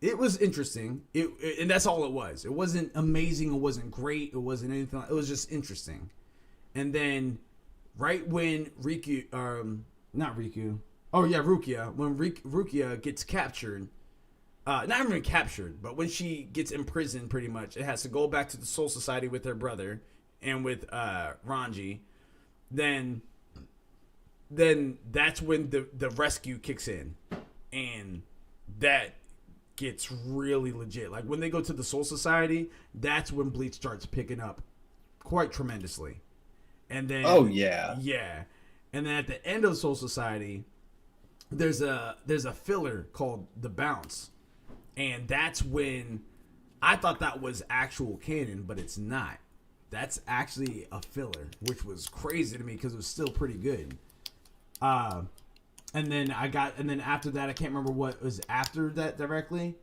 it was interesting. And that's all it was. It wasn't amazing. It wasn't great. It wasn't anything. It was just interesting. And then right when Rukia, when Rukia gets captured, not even captured, but when she gets imprisoned pretty much, it has to go back to the Soul Society with her brother and with Ranji. Then that's when the rescue kicks in. And that gets really legit. Like when they go to the Soul Society, that's when Bleach starts picking up quite tremendously. And then yeah. And then at the end of the Soul Society, there's a filler called The Bounce. And that's when I thought that was actual canon, but it's not. That's actually a filler, which was crazy to me because it was still pretty good. And then after that, I can't remember what was after that directly,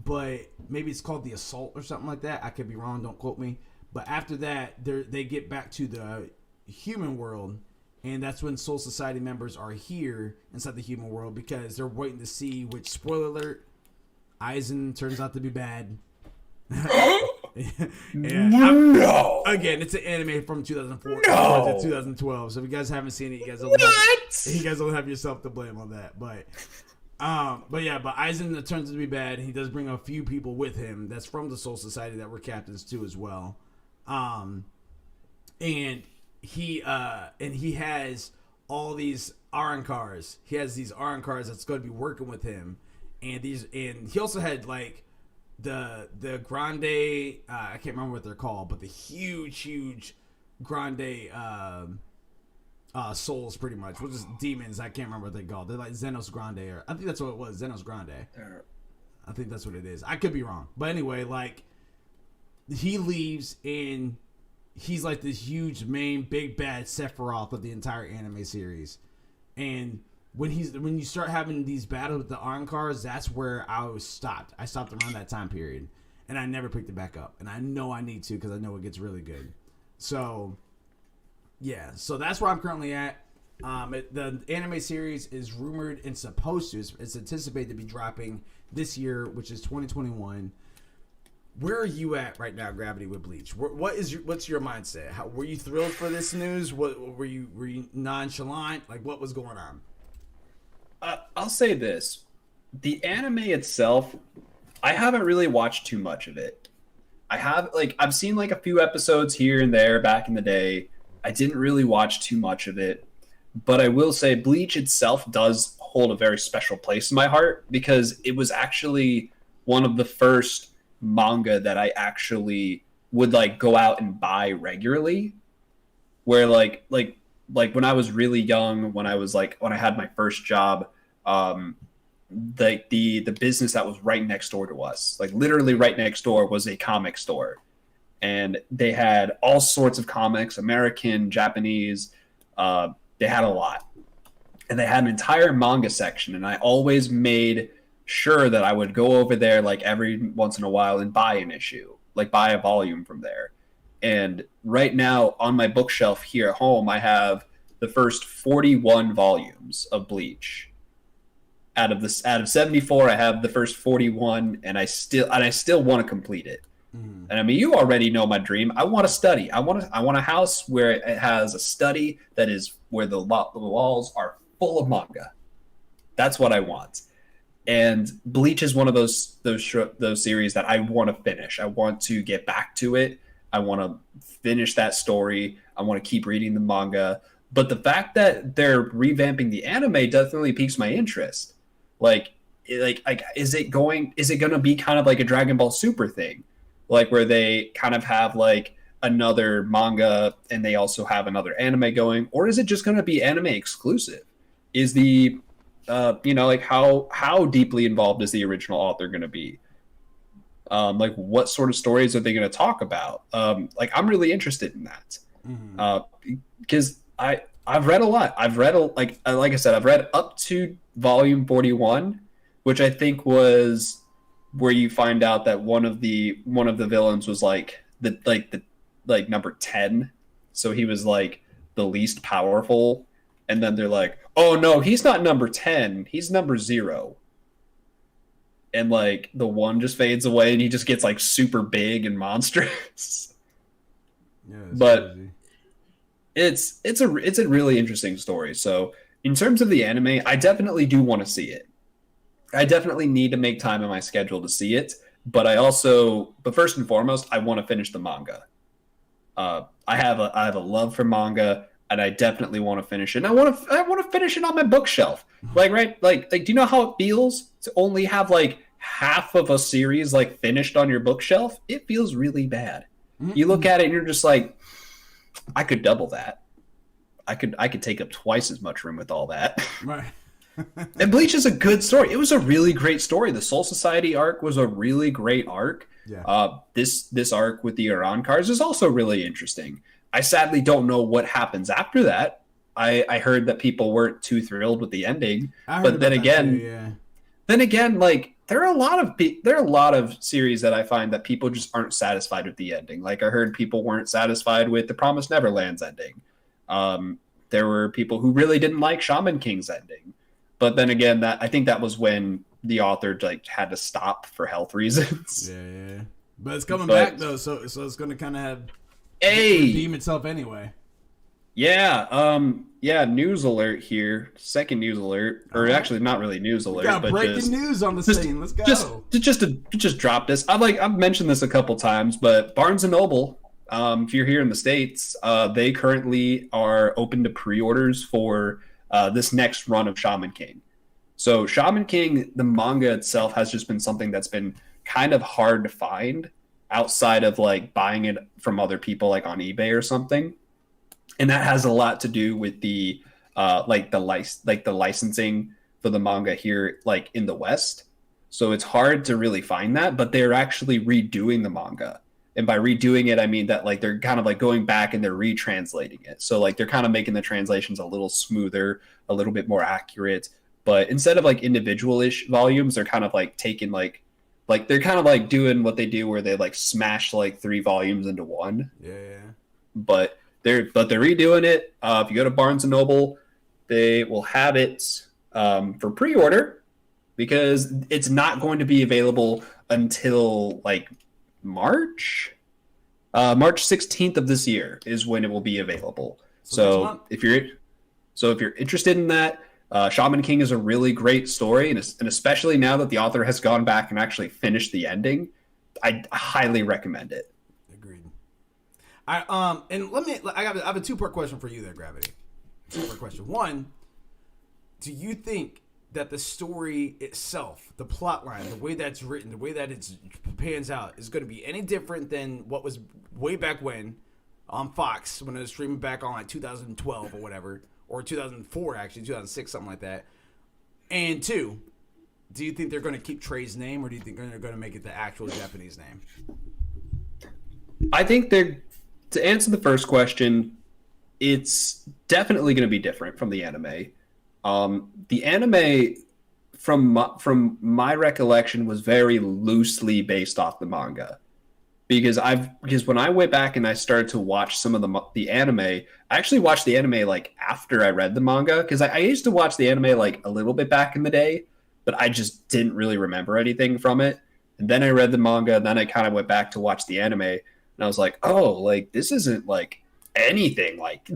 but maybe it's called The Assault or something like that. I could be wrong. Don't quote me. But after that, they get back to the human world, and that's when Soul Society members are here inside the human world because they're waiting to see which, spoiler alert, Aizen turns out to be bad. No. Again, it's an anime from 2004 to 2012. So if you guys haven't seen it, you guys only have yourself to blame on that. But Aizen turns out to be bad. He does bring a few people with him that's from the Soul Society that were captains too as well. And he has all these Arankars. He has these Arankars that's going to be working with him, and he also had like the Grande. I can't remember what they're called, but the huge Grande souls, pretty much, which is demons. I can't remember what they're called. They're like Xenos Grande, or I think that's what it was. Xenos Grande. I think that's what it is. I could be wrong, but anyway, like he leaves and he's like this huge main big bad Sephiroth of the entire anime series. And when you start having these battles with the Arankars, that's where I was stopped. I stopped around that time period, and I never picked it back up. And I know I need to because I know it gets really good. So yeah, so that's where I'm currently at. The anime series is rumored and supposed to. It's anticipated to be dropping this year, which is 2021. Where are you at right now, Gravity, with Bleach? What's your mindset? Were you thrilled for this news? What were you nonchalant? Like, what was going on? I'll say this: the anime itself, I haven't really watched too much of it. I've seen like a few episodes here and there back in the day. I didn't really watch too much of it, but I will say Bleach itself does hold a very special place in my heart because it was actually one of the first manga that I actually would like go out and buy regularly. Where like when I was really young, when I had my first job, the business that was right next door to us, like literally right next door, was a comic store, and they had all sorts of comics, American, Japanese. They had a lot, and they had an entire manga section, and I always made sure that I would go over there like every once in a while and buy an issue, like buy a volume from there. And right now on my bookshelf here at home, I have the first 41 volumes of Bleach. Out of 74, I have the first 41, and I still want to complete it. Mm. And I mean, you already know my dream. I want to study. I want a house where it has a study that is where the walls are full of manga. That's what I want. And Bleach is one of those series that I want to finish. I want to get back to it. I want to finish that story. I want to keep reading the manga. But the fact that they're revamping the anime definitely piques my interest. Like is it going to be kind of like a Dragon Ball Super thing? Like where they kind of have like another manga and they also have another anime going? Or is it just going to be anime exclusive? Is the like how deeply involved is the original author going to be? Like what sort of stories are they going to talk about? Like I'm really interested in that because I've read a lot. Like I said, I've read up to volume 41, which I think was where you find out that one of the villains was like the number 10, so he was like the least powerful. And then they're like, oh, no, he's not number 10. He's number 0. And, like, the 1 just fades away and he just gets, like, super big and monstrous. Yeah, but crazy. It's a really interesting story. So, in terms of the anime, I definitely do want to see it. I definitely need to make time in my schedule to see it. But first and foremost, I want to finish the manga. I have a love for manga. And I definitely want to finish it. And I want to finish it on my bookshelf. Like, right? Like, do you know how it feels to only have like half of a series like finished on your bookshelf? It feels really bad. Mm-hmm. You look at it and you're just like, I could double that. I could take up twice as much room with all that. Right. And Bleach is a good story. It was a really great story. The Soul Society arc was a really great arc. Yeah. This arc with the Iran cars is also really interesting. I sadly don't know what happens after that. I heard that people weren't too thrilled with the ending, but then again, like there are a lot of series that I find that people just aren't satisfied with the ending. Like I heard people weren't satisfied with the Promised Neverland's ending. There were people who really didn't like Shaman King's ending, but then again, I think that was when the author like had to stop for health reasons. Yeah. But it's coming back though, so it's going to kind of have. Redeem itself anyway. Yeah. News alert here. Second news alert, or actually not really news alert. We got breaking news on the scene. Let's go. Just drop this. I've mentioned this a couple times, but Barnes and Noble, if you're here in the States, they currently are open to pre-orders for this next run of Shaman King. So Shaman King, the manga itself, has just been something that's been kind of hard to find outside of like buying it from other people like on eBay or something. And that has a lot to do with the licensing for the manga here like in the West. So it's hard to really find that, but they're actually redoing the manga. And by redoing it, I mean that like they're kind of like going back and they're retranslating it. So like they're kind of making the translations a little smoother, a little bit more accurate. But instead of like individual-ish volumes, they're kind of like taking like they're kind of like doing what they do where they like smash like 3 volumes into one. Yeah. But they're redoing it. If you go to Barnes and Noble, they will have it for pre-order because it's not going to be available until like March. March 16th of this year is when it will be available. So if you're interested in that, Shaman King is a really great story, and especially now that the author has gone back and actually finished the ending, I highly recommend it. Agreed. I have a two-part question for you there, Gravity. Two-part question. One, do you think that the story itself, the plot line, the way that's written, the way that it pans out, is going to be any different than what was way back when on Fox when it was streaming back on like 2012 or whatever, or 2004 actually, 2006, something like that? And two, do you think they're going to keep Trey's name, or do you think they're going to make it the actual Japanese name? I think to answer the first question, it's definitely going to be different from the anime. The anime, from my recollection, was very loosely based off the manga. Because when I went back and I started to watch some of the anime, I actually watched the anime like after I read the manga, because I used to watch the anime like a little bit back in the day, but I just didn't really remember anything from it. And then I read the manga, and then I kind of went back to watch the anime, and I was like, oh, like this isn't like anything like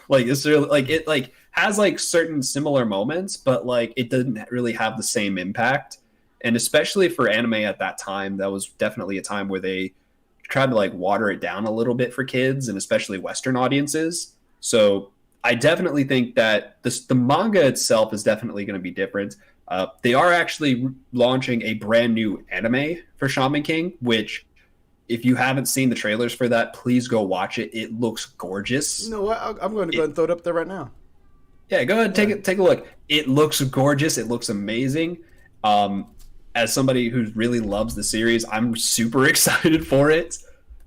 like this really, like it like has like certain similar moments, but like it doesn't really have the same impact. And especially for anime at that time, that was definitely a time where they tried to like water it down a little bit for kids and especially Western audiences. So I definitely think that the manga itself is definitely going to be different. They are actually launching a brand new anime for Shaman King, which if you haven't seen the trailers for that, please go watch it. It looks gorgeous. You know what? I'm going to go ahead and throw it up there right now. Yeah, go ahead, take a look. It looks gorgeous. It looks amazing. As somebody who really loves the series, I'm super excited for it.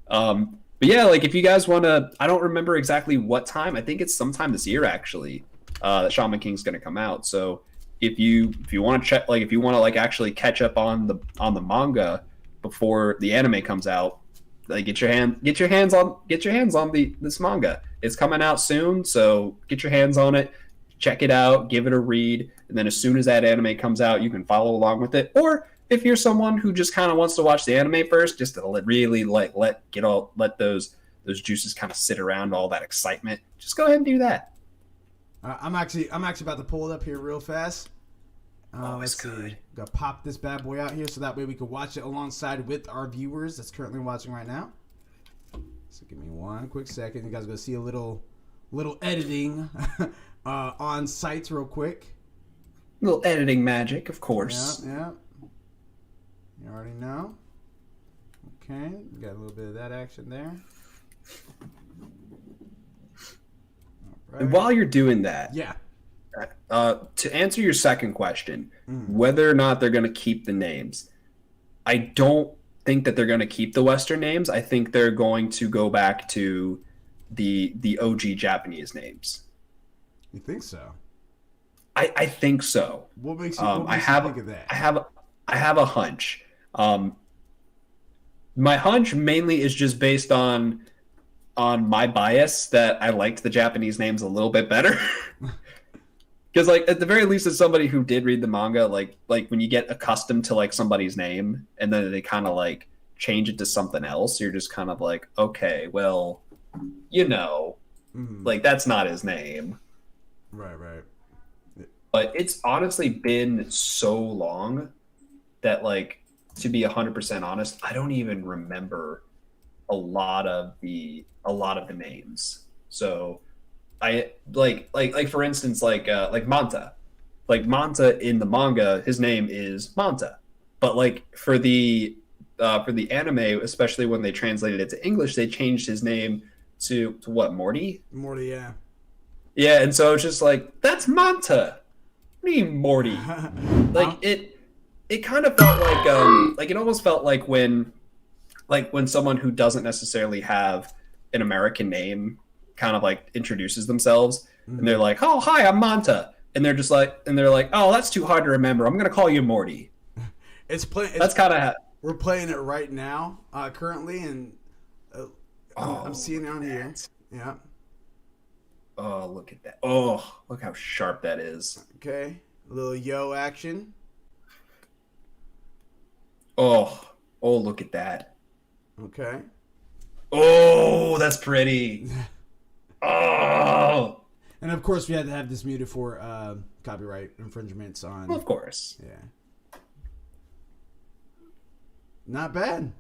But yeah, like if you guys want to, I don't remember exactly what time. I think it's sometime this year actually. That Shaman King's going to come out. So if you want to check, like if you want to like actually catch up on the manga before the anime comes out, like get your hands on this manga. It's coming out soon, so get your hands on it. Check it out, give it a read, and then as soon as that anime comes out, you can follow along with it. Or if you're someone who just kind of wants to watch the anime first, just to let those juices kind of sit around all that excitement, just go ahead and do that. I'm actually about to pull it up here real fast. Let's see. Gotta pop this bad boy out here so that way we can watch it alongside with our viewers that's currently watching right now. So give me one quick second. You guys are gonna see a little editing on sites real quick. A little editing magic, of course. Yeah. You already know. Okay, we got a little bit of that action there. All right. And while you're doing that, yeah. To answer your second question, whether or not they're going to keep the names, I don't think that they're going to keep the Western names. I think they're going to go back to the OG Japanese names. You think so? I think so. What makes you, think of that? I have a hunch. My hunch mainly is just based on my bias that I liked the Japanese names a little bit better. Because, like, at the very least, as somebody who did read the manga, like when you get accustomed to like somebody's name and then they kind of like change it to something else, you're just kind of like, okay, well, like that's not his name. Right. But it's honestly been so long that, like, to be 100% honest, I don't even remember a lot of the names. So I like for instance, like Manta. Like Manta in the manga, his name is Manta. But like for the anime, especially when they translated it to English, they changed his name to what, Morty? Morty, yeah. Yeah, and so it's just like, that's Manta. What do you mean Morty? Like it kind of felt like it almost felt like when someone who doesn't necessarily have an American name kind of like introduces themselves and they're like, "Oh, hi, I'm Manta." And they're like, "Oh, that's too hard to remember. I'm going to call you Morty." That's kind of we're playing it right now, currently, and I'm seeing it on here. Yeah. Oh, look at that. Oh, look how sharp that is. Okay, a little yo action. Oh, oh, look at that. Okay. Oh, that's pretty. Oh, And of course, we had to have this muted for copyright infringements well, on. of course. Yeah. Not bad.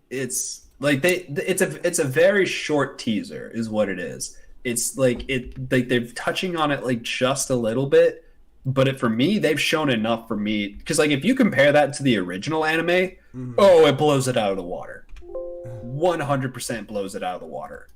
It's like it's a very short teaser is what it is. It's like they're touching on it like just a little bit, but for me they've shown enough for me because like if you compare that to the original anime, oh, it blows it out of the water. 100% blows it out of the water.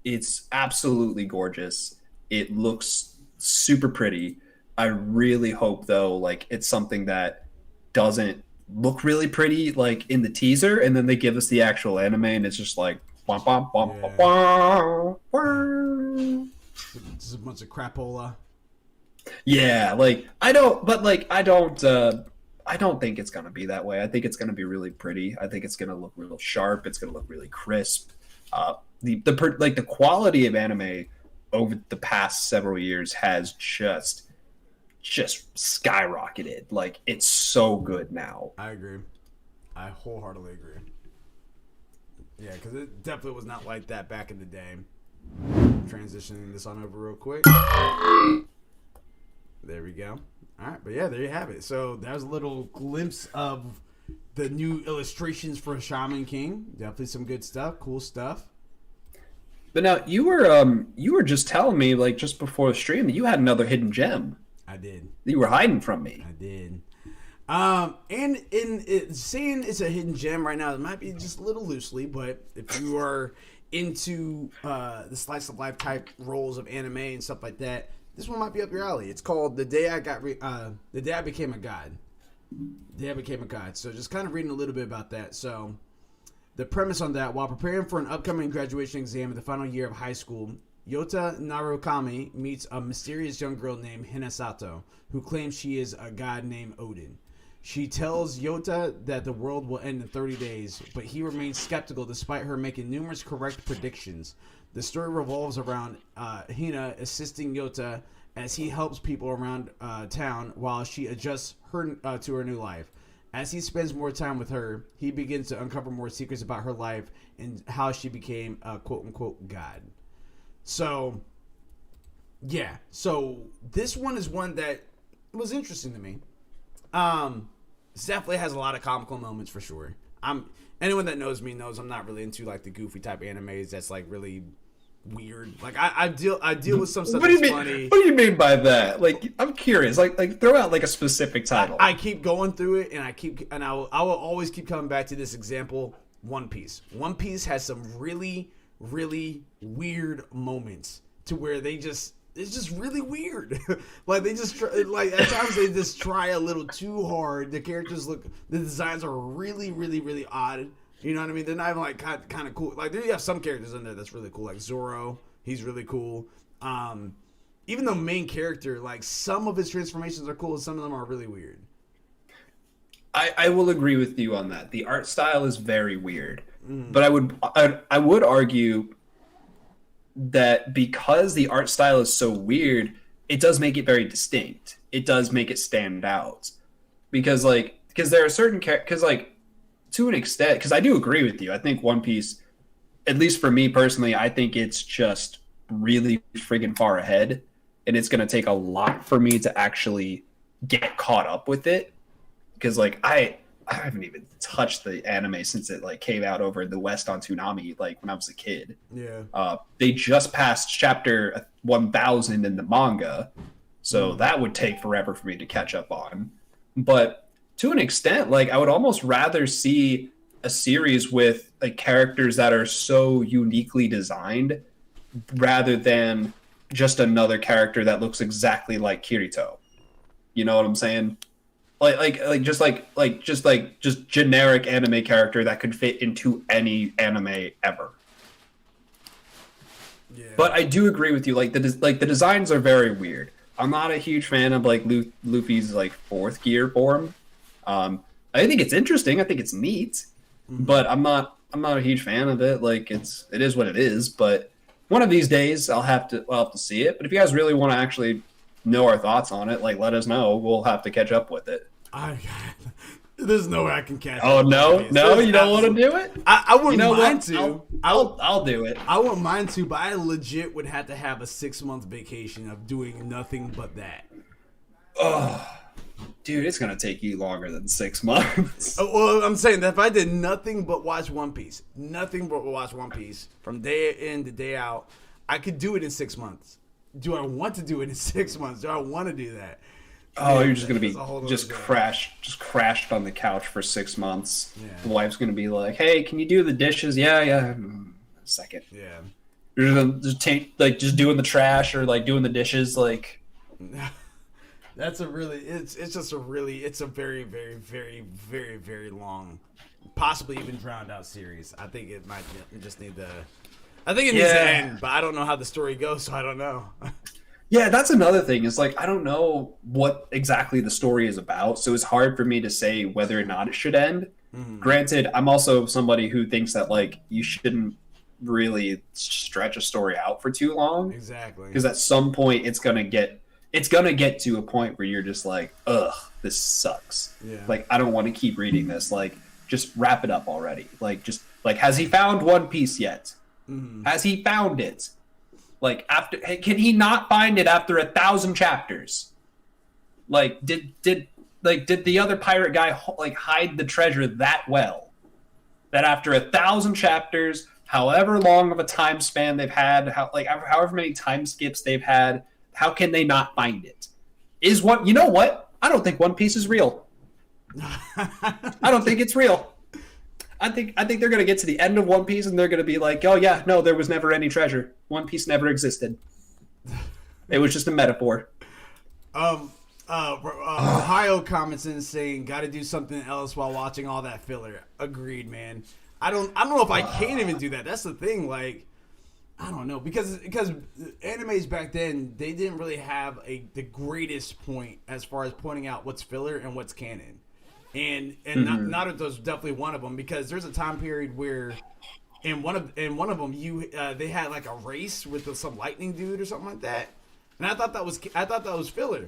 It's absolutely gorgeous. It looks super pretty. I really hope though like it's something that doesn't look really pretty like in the teaser and then they give us the actual anime and it's just like wah, wah, wah, Yeah. wah, wah. Just a bunch of crapola. Yeah, like I don't think it's gonna be that way. I think it's gonna be really pretty. I think it's gonna look real sharp. It's gonna look really crisp. The quality of anime over the past several years has just skyrocketed. Like it's so good now. I agree. I wholeheartedly agree. Yeah, because it definitely was not like that back in the day. Transitioning this on over real quick. There we go. All right, but yeah, there you have it. So that was a little glimpse of the new illustrations for Shaman King. Definitely some good stuff, cool stuff. But now you were just telling me like just before the stream that you had another hidden gem I did. that you were hiding from me. I did. And in it, saying it's a hidden gem right now, it might be just a little loosely, but if you are into the slice of life type roles of anime and stuff like that, this one might be up your alley. It's called The Day I Became a God. The Day I Became a God. So just kind of reading a little bit about that. So the premise on that: while preparing for an upcoming graduation exam in the final year of high school, Yota Narukami meets a mysterious young girl named Hinasato, who claims she is a god named Odin. She tells Yota that the world will end in 30 days, but he remains skeptical despite her making numerous correct predictions. The story revolves around Hina assisting Yota as he helps people around town while she adjusts her to her new life. As he spends more time with her, he begins to uncover more secrets about her life and how she became a quote-unquote god. So, yeah. So, this one is one that was interesting to me. This definitely has a lot of comical moments for sure. Anyone that knows me knows I'm not really into like the goofy type animes that's like really weird. Like I deal with some stuff that's funny. What do you mean by that? Like I'm curious. Like throw out like a specific title. I keep going through it, and I will always keep coming back to this example. One Piece. One Piece has some really, really weird moments to where it's just really weird. Like they just like at times they just try a little too hard. The designs are really, really, really odd. You know what I mean? They're not even like kind of cool. Like you have some characters in there that's really cool, like Zoro. He's really cool. Even the main character, like some of his transformations are cool, and some of them are really weird. I will agree with you on that. The art style is very weird, but I would argue that because the art style is so weird, it does make it very distinct. It does make it stand out because there are certain because like to an extent, because I do agree with you. I think One Piece, at least for me personally, I think it's just really friggin' far ahead, and it's going to take a lot for me to actually get caught up with it. Because like I haven't even touched the anime since it like came out over in the West on Toonami, like when I was a kid. Yeah. They just passed chapter 1000 in the manga, so that would take forever for me to catch up on. But to an extent, like I would almost rather see a series with like characters that are so uniquely designed rather than just another character that looks exactly like Kirito. You know what I'm saying? Just generic anime character that could fit into any anime ever. Yeah. But I do agree with you. Like the designs are very weird. I'm not a huge fan of like Luffy's like fourth gear form. I think it's interesting. I think it's neat, but I'm not a huge fan of it. Like it is what it is. But one of these days I'll have to see it. But if you guys really want to actually know our thoughts on it, like let us know. We'll have to catch up with it. There's no way I can catch. Oh no, you don't want to do it. I wouldn't mind to. I'll do it. I wouldn't mind to, but I legit would have to have a 6-month vacation of doing nothing but that. Oh, dude, it's gonna take you longer than 6 months. Well, I'm saying that if I did nothing but watch One Piece from day in to day out, I could do it in 6 months. Do I want to do it in 6 months? Do I want to do that? Oh, you're just gonna be crashed on the couch for 6 months. Yeah. The wife's gonna be like, "Hey, can you do the dishes?" Yeah. A second. Yeah. You're gonna just doing the trash or like doing the dishes, like. It's a very, very, very, very, very long, possibly even drowned out series. I think it needs to end, but I don't know how the story goes, so I don't know. Yeah, that's another thing. Is like I don't know what exactly the story is about, so it's hard for me to say whether or not it should end. Mm-hmm. Granted, I'm also somebody who thinks that like you shouldn't really stretch a story out for too long. Exactly. Because at some point it's gonna get to a point where you're just like, ugh, this sucks. Yeah. Like I don't want to keep reading this. Like just wrap it up already. Like just like has he found One Piece yet? Mm-hmm. Has he found it? Like can he not find it after 1,000 chapters? Like did the other pirate guy like hide the treasure that well that after 1,000 chapters, however long of a time span they've had, however many time skips they've had, how can they not find it? You know what? I don't think One Piece is real. I don't think it's real. I think they're gonna get to the end of One Piece and they're gonna be like, oh yeah, no, there was never any treasure. One Piece never existed. It was just a metaphor. Ohio comments in saying, "Got to do something else while watching all that filler." Agreed, man. I don't know if I can even do that. That's the thing. Like, I don't know because animes back then they didn't really have the greatest point as far as pointing out what's filler and what's canon. And Naruto's was definitely one of them because there's a time period where in one of them they had like a race with some lightning dude or something like that, and I thought that was filler,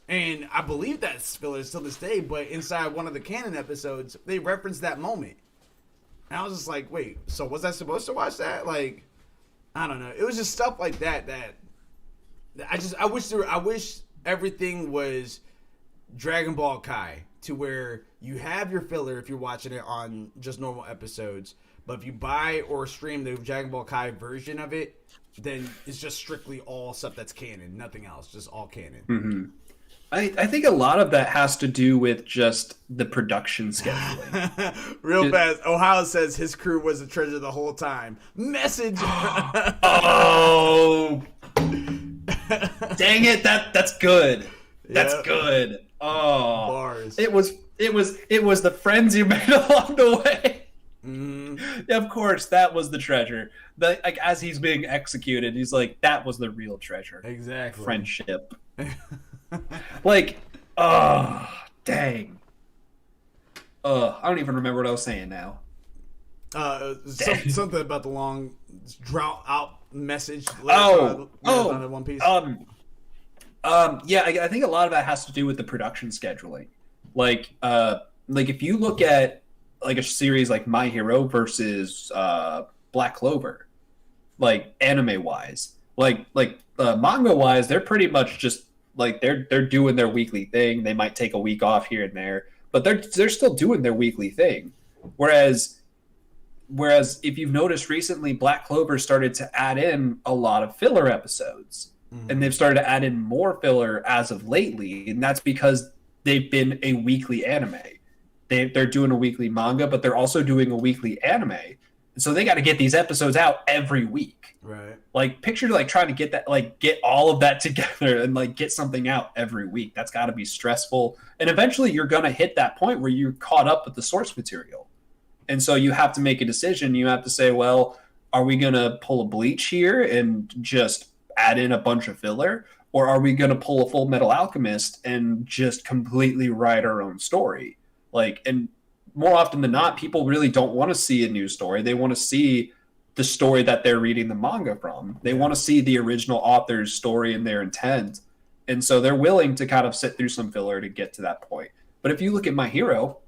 and I believe that's filler still this day. But inside one of the canon episodes, they referenced that moment, and I was just like, wait, so was I supposed to watch that? Like, I don't know. It was just stuff like that I wish everything was Dragon Ball Kai. To where you have your filler if you're watching it on just normal episodes, but if you buy or stream the Dragon Ball Kai version of it, then it's just strictly all stuff that's canon, nothing else, just all canon. Mm-hmm. I think a lot of that has to do with just the production scheduling. Real fast, Ohio says his crew was a treasure the whole time. Message. Oh, dang it! That's good. That's good. Oh, bars. It was the friends you made along the way. Mm. Of course, that was the treasure. Like as he's being executed, he's like, "That was the real treasure." Exactly. Friendship. Like, oh, dang. I don't even remember what I was saying now. Something about the long drought out message. On One Piece. Yeah, I think a lot of that has to do with the production scheduling. Like if you look at like a series like My Hero versus Black Clover, like anime wise, like manga wise, they're pretty much just like they're doing their weekly thing. They might take a week off here and there, but they're still doing their weekly thing. Whereas if you've noticed recently, Black Clover started to add in a lot of filler episodes. And they've started to add in more filler as of lately, and that's because they've been a weekly anime. They're doing a weekly manga, but they're also doing a weekly anime, and so they got to get these episodes out every week. Right. Like picture like trying to get all of that together and like get something out every week. That's got to be stressful, and eventually you're gonna hit that point where you're caught up with the source material, and so you have to make a decision. You have to say, well, are we gonna pull a Bleach here and just add in a bunch of filler, or are we going to pull a Full Metal Alchemist and just completely write our own story? Like, and more often than not, people really don't want to see a new story. They want to see the story that they're reading the manga from. They want to see the original author's story and their intent. And so they're willing to kind of sit through some filler to get to that point. But if you look at My Hero,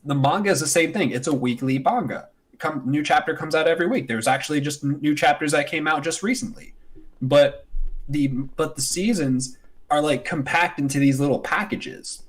the manga is the same thing. It's a weekly manga. New chapter comes out every week. There's actually just new chapters that came out just recently. But the seasons are like compact into these little packages.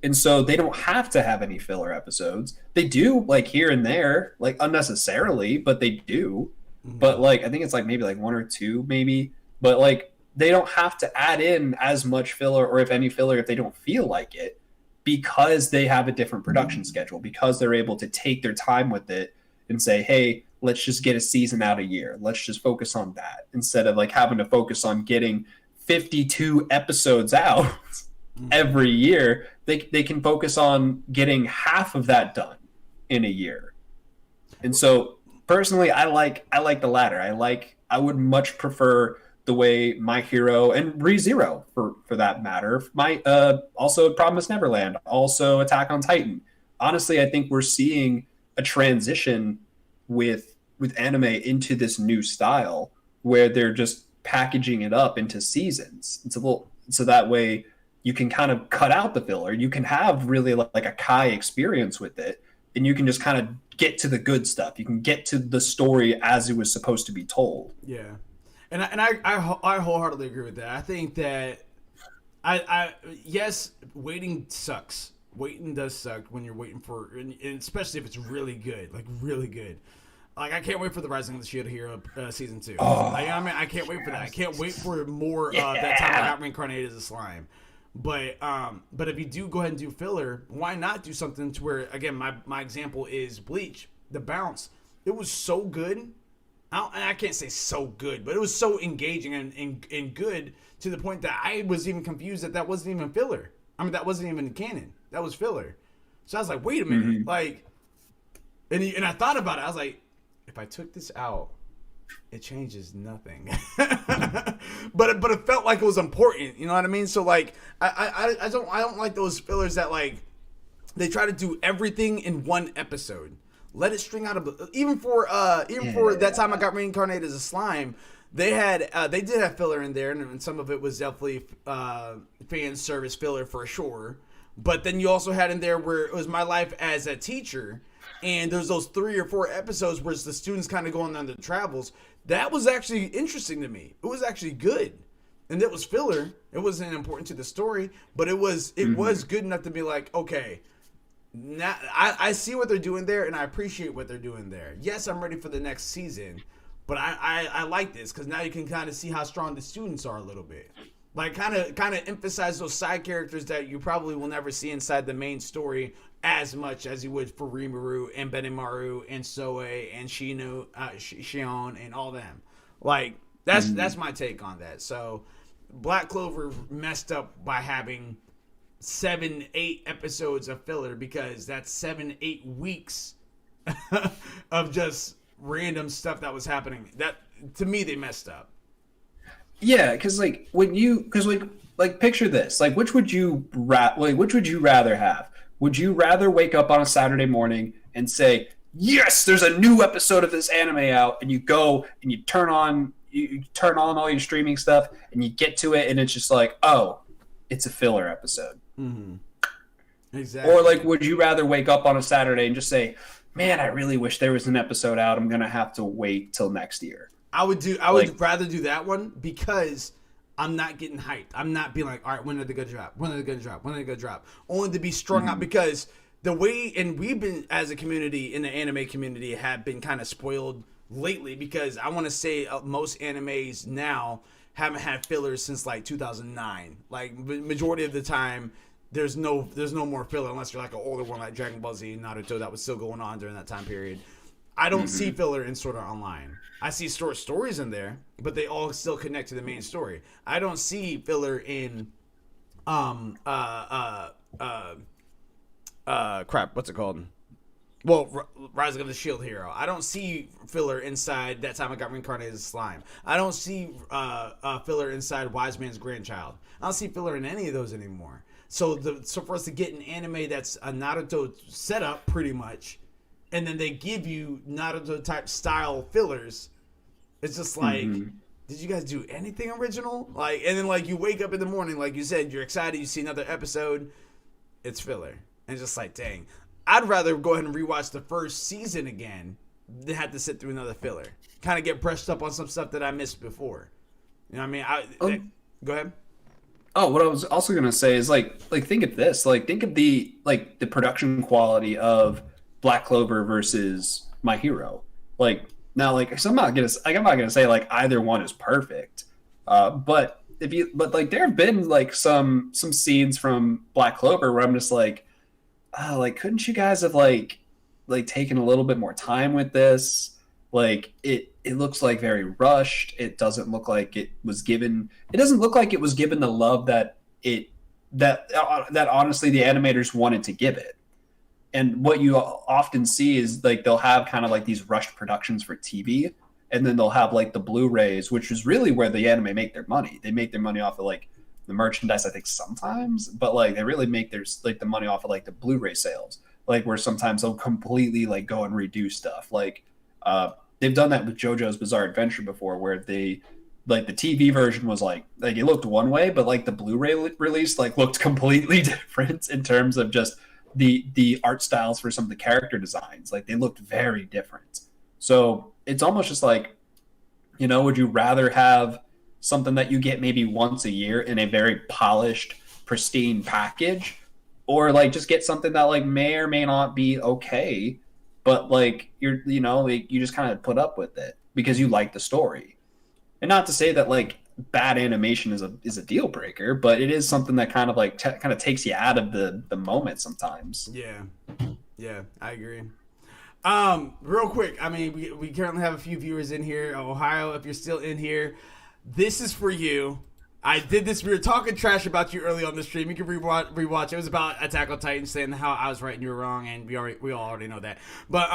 And so they don't have to have any filler episodes. They do like here and there, like unnecessarily, but they do. But like I think it's like maybe like one or two maybe. But like they don't have to add in as much filler or if any filler if they don't feel like it, because they have a different production schedule, because they're able to take their time with it and say, hey, let's just get a season out a year. Let's just focus on that instead of like having to focus on getting 52 episodes out every year. They can focus on getting half of that done in a year. And so personally, I like the latter. I would much prefer the way My Hero and ReZero for that matter. Also Promised Neverland, also Attack on Titan. Honestly, I think we're seeing a transition with anime into this new style where they're just packaging it up into seasons. It's a little so that way you can kind of cut out the filler. You can have really like a Kai experience with it, and you can just kind of get to the good stuff. You can get to the story as it was supposed to be told. Yeah. And I wholeheartedly agree with that. I think that yes, waiting sucks. Waiting does suck when you're waiting for, and especially if it's really good, like really good. Like I can't wait for the Rising of the Shield Hero season 2. I can't wait for that. I can't wait for more of that time I got reincarnated as a slime. But if you do go ahead and do filler, why not do something to where, again, my example is Bleach, The Bounce. It was so good. I can't say so good, but it was so engaging and good to the point that I was even confused that wasn't even filler. I mean, that wasn't even canon. That was filler. So I was like, wait a minute. Like, and I thought about it. I was like, if I took this out, it changes nothing. but it felt like it was important. You know what I mean? So like, I don't like those fillers that like they try to do everything in one episode. Let it string out even for that time I got reincarnated as a slime. They did have filler in there, and some of it was definitely fan service filler for sure. But then you also had in there where it was my life as a teacher, and there's those 3 or 4 episodes where the students kind of going on their travels. That was actually interesting to me. It was actually good, and it was filler. It wasn't important to the story, but it was good enough to be like, okay. Now, I see what they're doing there, and I appreciate what they're doing there. Yes, I'm ready for the next season, but I like this because now you can kind of see how strong the students are a little bit. Like, kind of emphasize those side characters that you probably will never see inside the main story as much as you would for Rimuru and Benimaru and Soe and Shino, Shion and all them. Like, that's my take on that. So, Black Clover messed up by having 7-8 episodes of filler because that's 7-8 weeks of just random stuff that was happening. That to me they messed up. Yeah, because like picture this. Like, which would you rather have? Would you rather wake up on a Saturday morning and say, "Yes, there's a new episode of this anime out," and you go and you turn on all your streaming stuff and you get to it and it's just like, oh, it's a filler episode. Mm-hmm. Exactly. Or like, would you rather wake up on a Saturday and just say, "Man, I really wish there was an episode out. I'm gonna have to wait till next year." I would rather do that one because I'm not getting hyped. I'm not being like, all right, when are they gonna drop? When are they gonna drop? When are they gonna drop? Only to be strung out because the way, and we've been as a community in the anime community have been kind of spoiled lately because I want to say most animes now haven't had fillers since like 2009. Like majority of the time, there's no more filler unless you're like an older one like Dragon Ball Z and Naruto that was still going on during that time period. I don't see filler in Sword Art Online. I see stories in there, but they all still connect to the main story. I don't see filler in what's it called? Well, Rising of the Shield Hero. I don't see filler inside That Time I Got Reincarnated as Slime. I don't see filler inside Wise Man's Grandchild. I don't see filler in any of those anymore. So for us to get an anime that's a Naruto setup, pretty much, and then they give you Naruto type style fillers. It's just like, did you guys do anything original? Like, and then like you wake up in the morning, like you said, you're excited, you see another episode, it's filler, and it's just like, dang, I'd rather go ahead and rewatch the first season again than have to sit through another filler. Kind of get brushed up on some stuff that I missed before. You know what I mean? Go ahead. Oh, what I was also gonna say is like think of this, like think of the production quality of Black Clover versus My Hero. Like now, like so I'm not gonna say like either one is perfect, but like there have been like some scenes from Black Clover where I'm just like, oh, like couldn't you guys have like taken a little bit more time with this? Like it looks like very rushed. It doesn't look like it was given. It doesn't look like it was given the love that honestly the animators wanted to give it. And what you often see is like they'll have kind of like these rushed productions for TV, and then they'll have like the Blu-rays, which is really where the anime make their money. They make their money off of like the merchandise, I think sometimes, but like they really make their like the money off of like the Blu-ray sales, like where sometimes they'll completely like go and redo stuff. Like they've done that with JoJo's Bizarre Adventure before, where they like the TV version was like it looked one way, but like the Blu-ray release like looked completely different in terms of just the art styles for some of the character designs. Like they looked very different. So it's almost just like, you know, would you rather have something that you get maybe once a year in a very polished, pristine package, or like just get something that like may or may not be okay, but like you just kind of put up with it because you like the story. And not to say that like bad animation is a deal breaker, but it is something that kind of like kind of takes you out of the moment sometimes. Yeah, I agree. Real quick, I mean, we currently have a few viewers in here. Ohio, if you're still in here, this is for you. I did this. We were talking trash about you early on the stream. You can rewatch. It was about Attack on Titan, saying how I was right and you were wrong, and we all already know that. But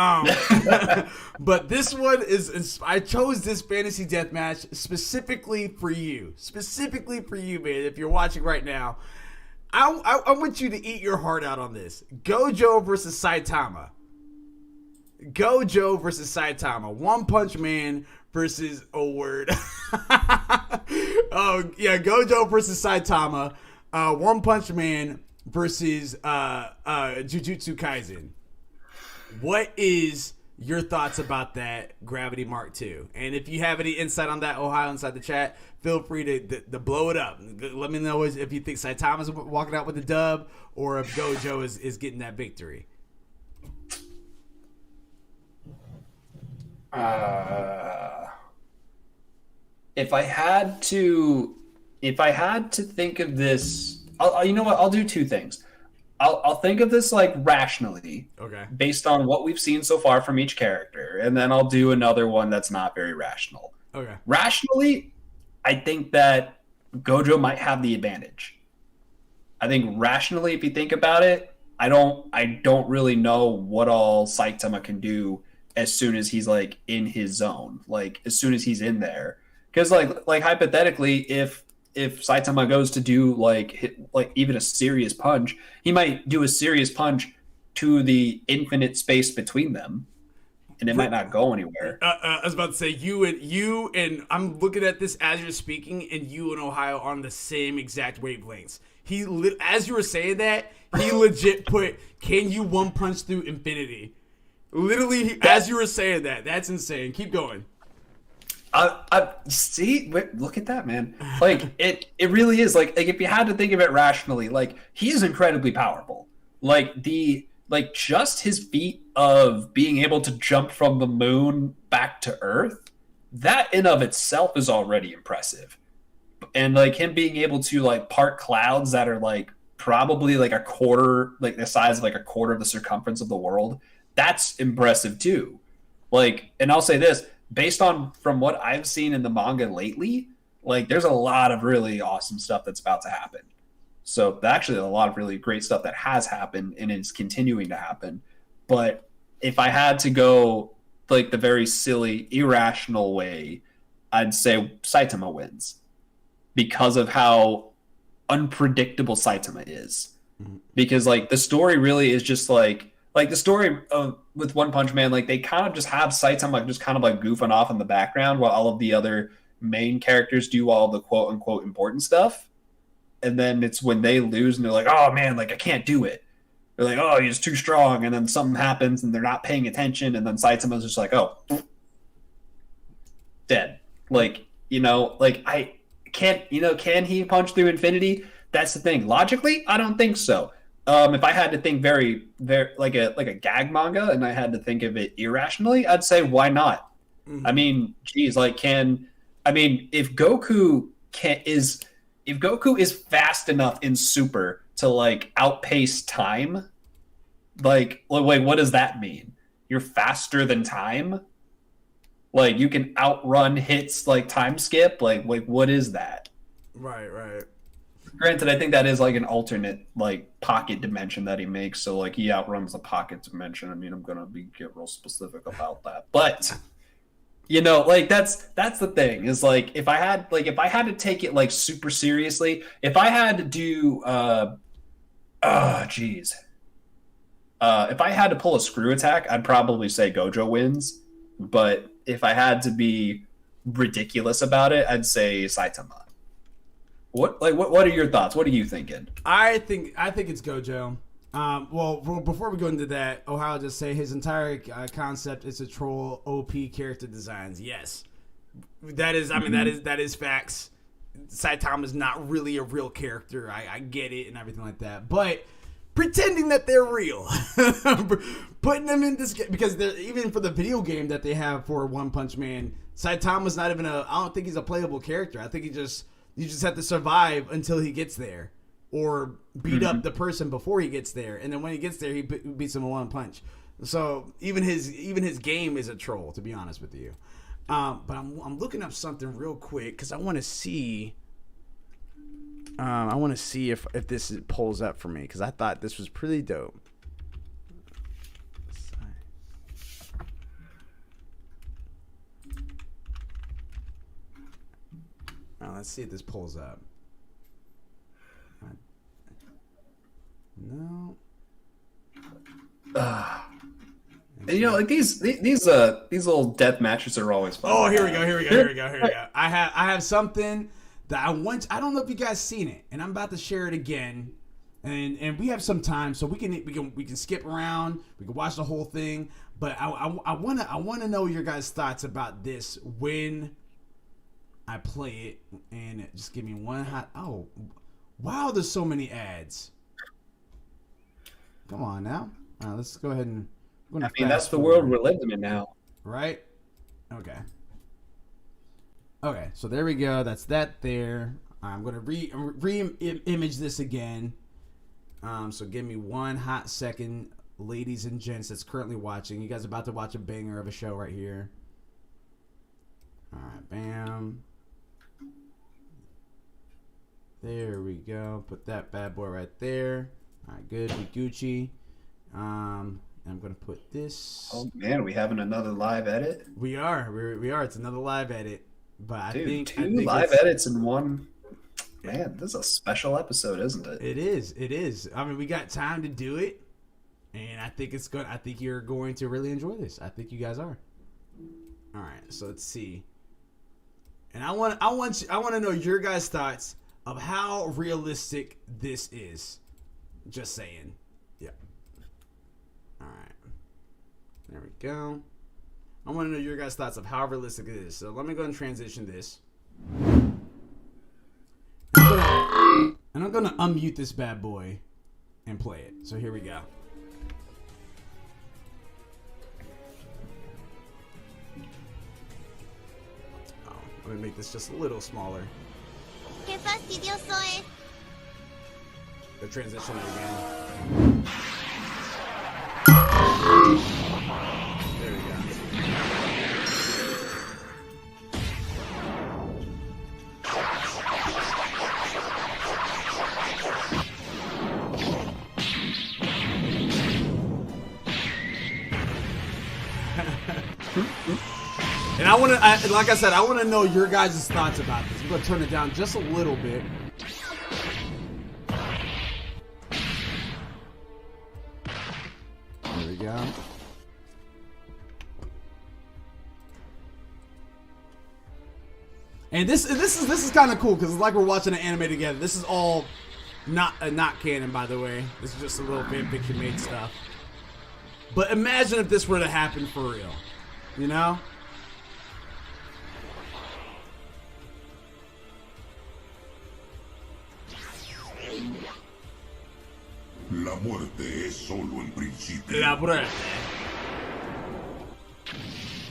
but this one is I chose this fantasy death match specifically for you, man. If you're watching right now, I want you to eat your heart out on this. Gojo versus Saitama. Gojo versus Saitama. One Punch Man versus oh yeah, Gojo versus Saitama. One Punch Man versus Jujutsu Kaisen. What is your thoughts about that Gravity-Mark 2? And if you have any insight on that, Ohio, inside the chat, feel free to blow it up. Let me know if you think Saitama's walking out with the dub or if Gojo is getting that victory. If I had to think of this, you know what? I'll do two things. I'll think of this like rationally, okay, based on what we've seen so far from each character, and then I'll do another one that's not very rational. Okay. Rationally, I think that Gojo might have the advantage. I think rationally, if you think about it, I don't really know what all Saitama can do as soon as he's like in his zone, like as soon as he's in there. Because like hypothetically, if Saitama goes to do like even a serious punch, he might do a serious punch to the infinite space between them, and it might not go anywhere. I was about to say you and I'm looking at this as you're speaking, and you and Ohio are on the same exact wavelengths. As you were saying that, he legit put, "Can you one punch through infinity?" Literally, as you were saying that. That's insane. Keep going. I see. Wait, look at that, man. Like it really is. Like if you had to think of it rationally, like he is incredibly powerful. Like just his feat of being able to jump from the moon back to Earth, that in of itself is already impressive. And like him being able to like part clouds that are like probably like a quarter, like the size of like a quarter of the circumference of the world, that's impressive too. Like, and I'll say this, based on from what I've seen in the manga lately, like there's a lot of really awesome stuff that's about to happen. So actually a lot of really great stuff that has happened and is continuing to happen. But if I had to go like the very silly, irrational way, I'd say Saitama wins because of how unpredictable Saitama is. Because like the story really is just like like the story of with One Punch Man, like they kind of just have Saitama like just kind of like goofing off in the background while all of the other main characters do all the quote unquote important stuff. And then it's when they lose and they're like, oh man, like I can't do it. They're like, oh, he's too strong. And then something happens and they're not paying attention. And then Saitama's just like, oh, dead. Like, like I can't, can he punch through infinity? That's the thing. Logically, I don't think so. If I had to think very, very like a gag manga and I had to think of it irrationally, I'd say, why not? Mm-hmm. I mean, geez, like if Goku is fast enough in Super to like outpace time, like what does that mean? You're faster than time? Like you can outrun hits like time skip? Like what is that? Right. Granted, I think that is like an alternate like pocket dimension that he makes, so like he outruns the pocket dimension. I mean, I'm gonna get real specific about that, but like that's the thing is like if I had to take it like super seriously, if I had to do if I had to pull a screw attack, I'd probably say Gojo wins. But if I had to be ridiculous about it, I'd say Saitama. What are your thoughts? What are you thinking? I think it's Gojo. Well, before we go into that, I'll just say his entire concept is to troll OP character designs. Yes, that is. I mean, that is facts. Saitama is not really a real character. I get it and everything like that, but pretending that they're real, putting them in this game because they're even for the video game that they have for One Punch Man, Saitama's not even I don't think he's a playable character. I think you just have to survive until he gets there. Or beat up the person before he gets there, and then when he gets there, he beats him in one punch. So even his game is a troll, to be honest with you. But I'm looking up something real quick because I want to see. If this pulls up for me because I thought this was pretty dope. Let's see if this pulls up. No. Like these little death matches are always fun. Oh, here we go. I have something that I don't know if you guys seen it, and I'm about to share it again. And we have some time, so we can skip around. We can watch the whole thing. But I wanna know your guys' thoughts about this when I play it. And just give me one hot. Oh, wow! There's so many ads. Come on now. Let's go ahead and. That's the world we're living in now. Right? Okay. Okay, so there we go. That's that there. I'm going to re-image this again. So give me one hot second, ladies and gents that's currently watching. You guys are about to watch a banger of a show right here. All right, bam. There we go. Put that bad boy right there. All right, good. We Gucci. I'm gonna put this. Oh man, are we having another live edit? We are. We are. It's another live edit. But I think two live edits in one. Man, this is a special episode, isn't it? It is. It is. I mean, we got time to do it, and I think it's good. I think you're going to really enjoy this. I think you guys are. All right. So let's see. And I want to know your guys' thoughts of how realistic this is. Just saying. Yeah. All right. There we go. I want to know your guys' thoughts of how realistic it is. So let me go and transition this. And I'm going to unmute this bad boy and play it. So here we go. Oh, let me make this just a little smaller. The transition again. There we go. And I want to, like I said, I want to know your guys' thoughts about this. I'm going to turn it down just a little bit. There we And this is kind of cool because it's like we're watching an anime together. This is all not canon, by the way. This is just a little fanfiction made stuff. But imagine if this were to happen for real, you know? La muerte es solo el principio. La muerte.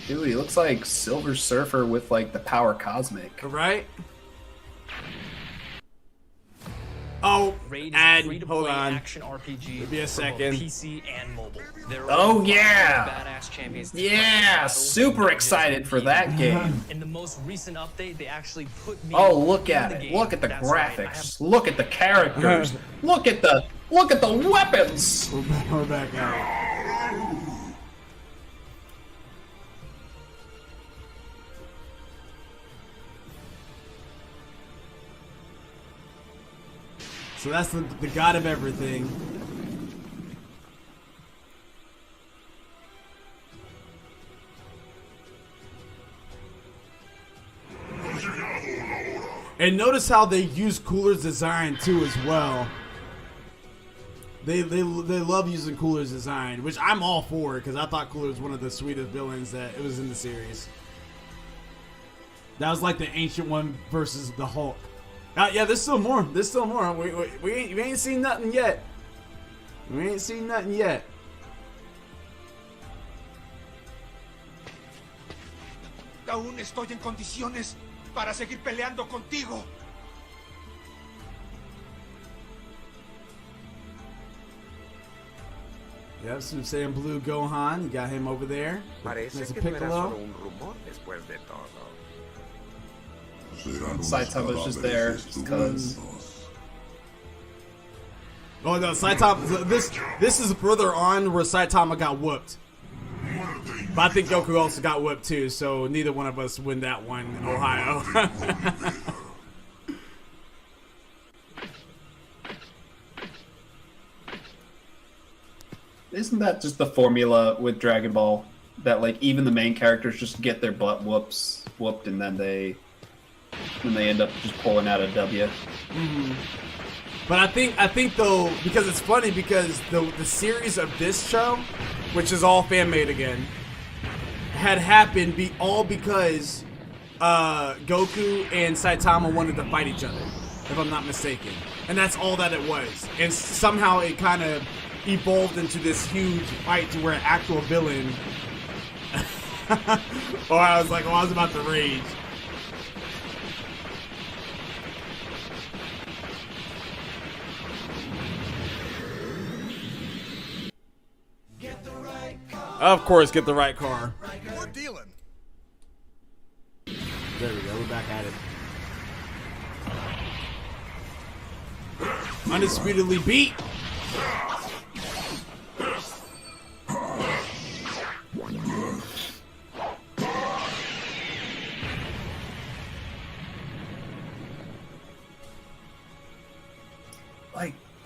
Dude, he looks like Silver Surfer with like the power cosmic. Right? Oh, and hold on. Action RPG. Give me a second. PC and mobile. Oh yeah! Badass champions. Yeah, super excited for that game. In the most recent update, they actually put me. Oh, look at it! Look at the graphics! Look at the characters! Look at the weapons! We're back out. So that's the god of everything. And notice how they use Cooler's design too as well. They love using Cooler's design, which I'm all for because I thought Cooler was one of the sweetest villains that it was in the series. That was like the ancient one versus the Hulk. Yeah, there's still more. There's still more. We ain't seen nothing yet. We ain't seen nothing yet. Aún estoy en condiciones para seguir peleando contigo. Yep, Super Saiyan Blue Gohan. You got him over there. Parece There's a que no era Piccolo. solo un rumor después de todo. Saitama's just there because. Oh no, Saitama. This is further on where Saitama got whooped. But I think Goku also got whooped too, so neither one of us win that one in Ohio. Isn't that just the formula with Dragon Ball? That like even the main characters just get their butt whooped, and then they end up just pulling out a W. Mm-hmm. But I think though, because it's funny because the series of this show, which is all fan made again, had happened all because Goku and Saitama wanted to fight each other, if I'm not mistaken, and that's all that it was. And somehow it kind of evolved into this huge fight to where an actual villain. Or I was like, oh, I was about to rage. Of course, get the right car. We're dealing. There we go. We're back at it. Undisputedly beat.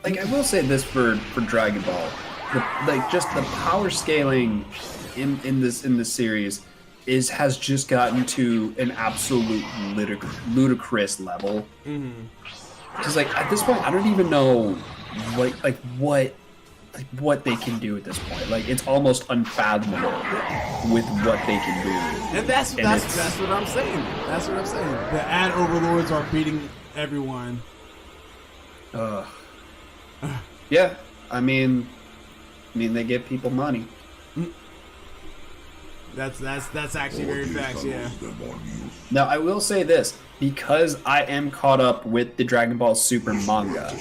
Like I will say this for Dragon Ball. Just the power scaling in this series has just gotten to an absolute ludicrous level. Because like at this point, I don't even know what they can do at this point. Like it's almost unfathomable with what they can do. And that's what I'm saying. That's what I'm saying. The ad overlords are beating everyone. Yeah, I mean they give people money. That's actually very facts, yeah. Now I will say this, because I am caught up with the Dragon Ball Super manga,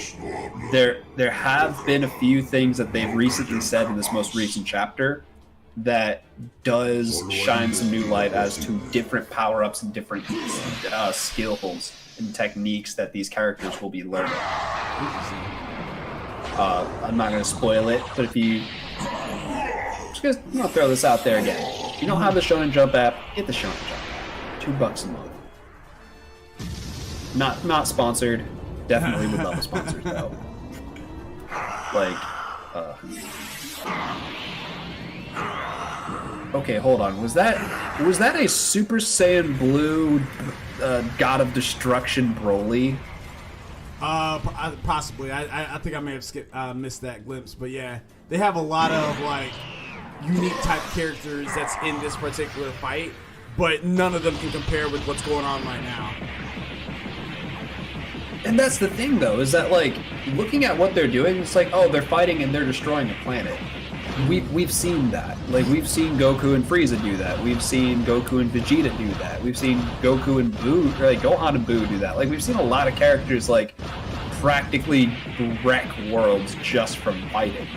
there have been a few things that they've recently said in this most recent chapter that does shine some new light as to different power-ups and different skills and techniques that these characters will be learning. I'm not going to spoil it, but if you... I'm going to throw this out there again. If you don't have the Shonen Jump app, get the Shonen Jump app. $2 a month. Not sponsored. Definitely would love a sponsor, though. Okay, hold on. Was that a Super Saiyan Blue God of Destruction Broly? Possibly. I think I may have missed that glimpse, but yeah, they have a lot of like unique type characters that's in this particular fight, but none of them can compare with what's going on right now. And that's the thing, though, is that like looking at what they're doing, it's like, oh, they're fighting and they're destroying the planet. We've seen that. Like, we've seen Goku and Frieza do that. We've seen Goku and Vegeta do that. We've seen Goku and Gohan and Boo do that. Like, we've seen a lot of characters like practically wreck worlds just from fighting.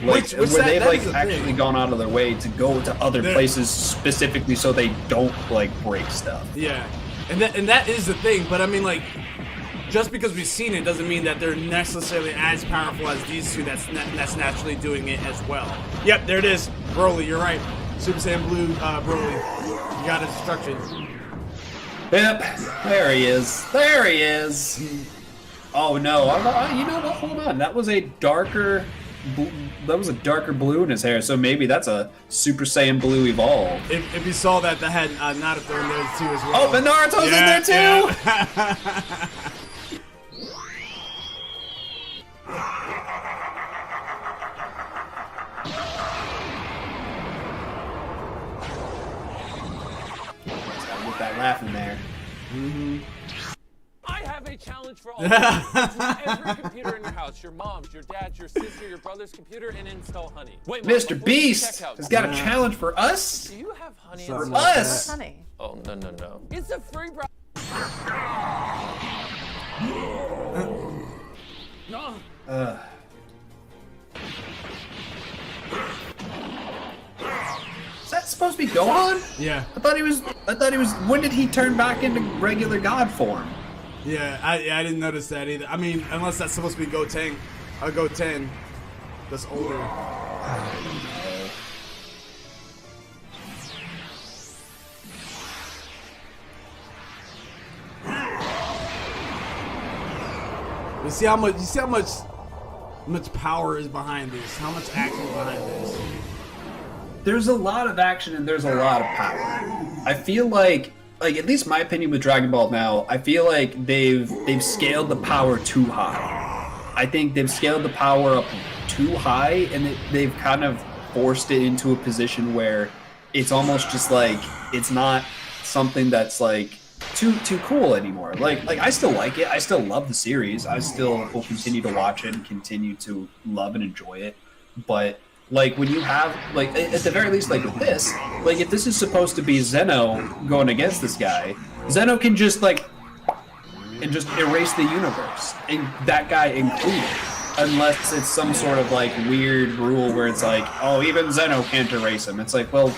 Like, where they've like actually gone out of their way to go to other places specifically so they don't like break stuff. Yeah, and that is the thing. But I mean, like, just because we've seen it doesn't mean that they're necessarily as powerful as these two that's naturally doing it as well. Yep, there it is. Broly, you're right. Super Saiyan Blue Broly. You got his instructions. Yep, there he is. There he is. Oh no, you know what? Hold on. That was a darker blue in his hair, so maybe that's a Super Saiyan Blue evolved. If you saw that had Naruto in there too as well. Oh, but Naruto's in there too! Yeah. Get that laugh in there. I have a challenge for all of you. Every computer in your house, your mom's, your dad's, your sister, your brother's computer, and install Honey. Wait, Mom, Mr. Beast has got a challenge for us. Do you have Honey? For us. Honey. Oh, no. It's a free browser. Is that supposed to be Gohan? Yeah. I thought he was. When did he turn back into regular God form? Yeah, I didn't notice that either. I mean, unless that's supposed to be Goten. Goten. That's older. You see how much power is behind this? How much action is behind this? There's a lot of action and there's a lot of power. I feel like at least my opinion with Dragon Ball now, I feel like they've scaled the power too high. I think they've scaled the power up too high, and they've kind of forced it into a position where it's almost just like it's not something that's like too cool anymore. Like I still like it. I still love the series. I still will continue to watch it and continue to love and enjoy it. But like when you have like at the very least like with this, like if this is supposed to be Zeno going against this guy, Zeno can just like and just erase the universe, and that guy included. Unless it's some sort of like weird rule where it's like, oh, even Zeno can't erase him. It's like, well,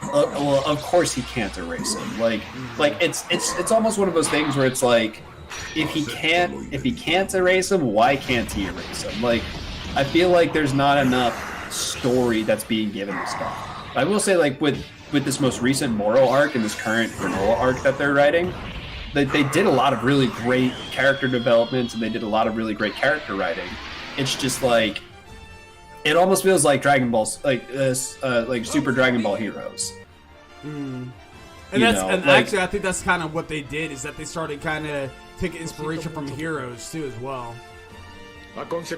of course he can't erase him. Like it's almost one of those things where it's like, if he can't erase him, why can't he erase him? Like, I feel like there's not enough story that's being given this guy. I will say, like with this most recent Moro arc and this current Granola arc that they're writing, they did a lot of really great character development and they did a lot of really great character writing. It's just like it almost feels like Dragon Ball's like Super Dragon Ball Heroes. And actually I think that's kind of what they did, is that they started kind of taking inspiration from Heroes too as well.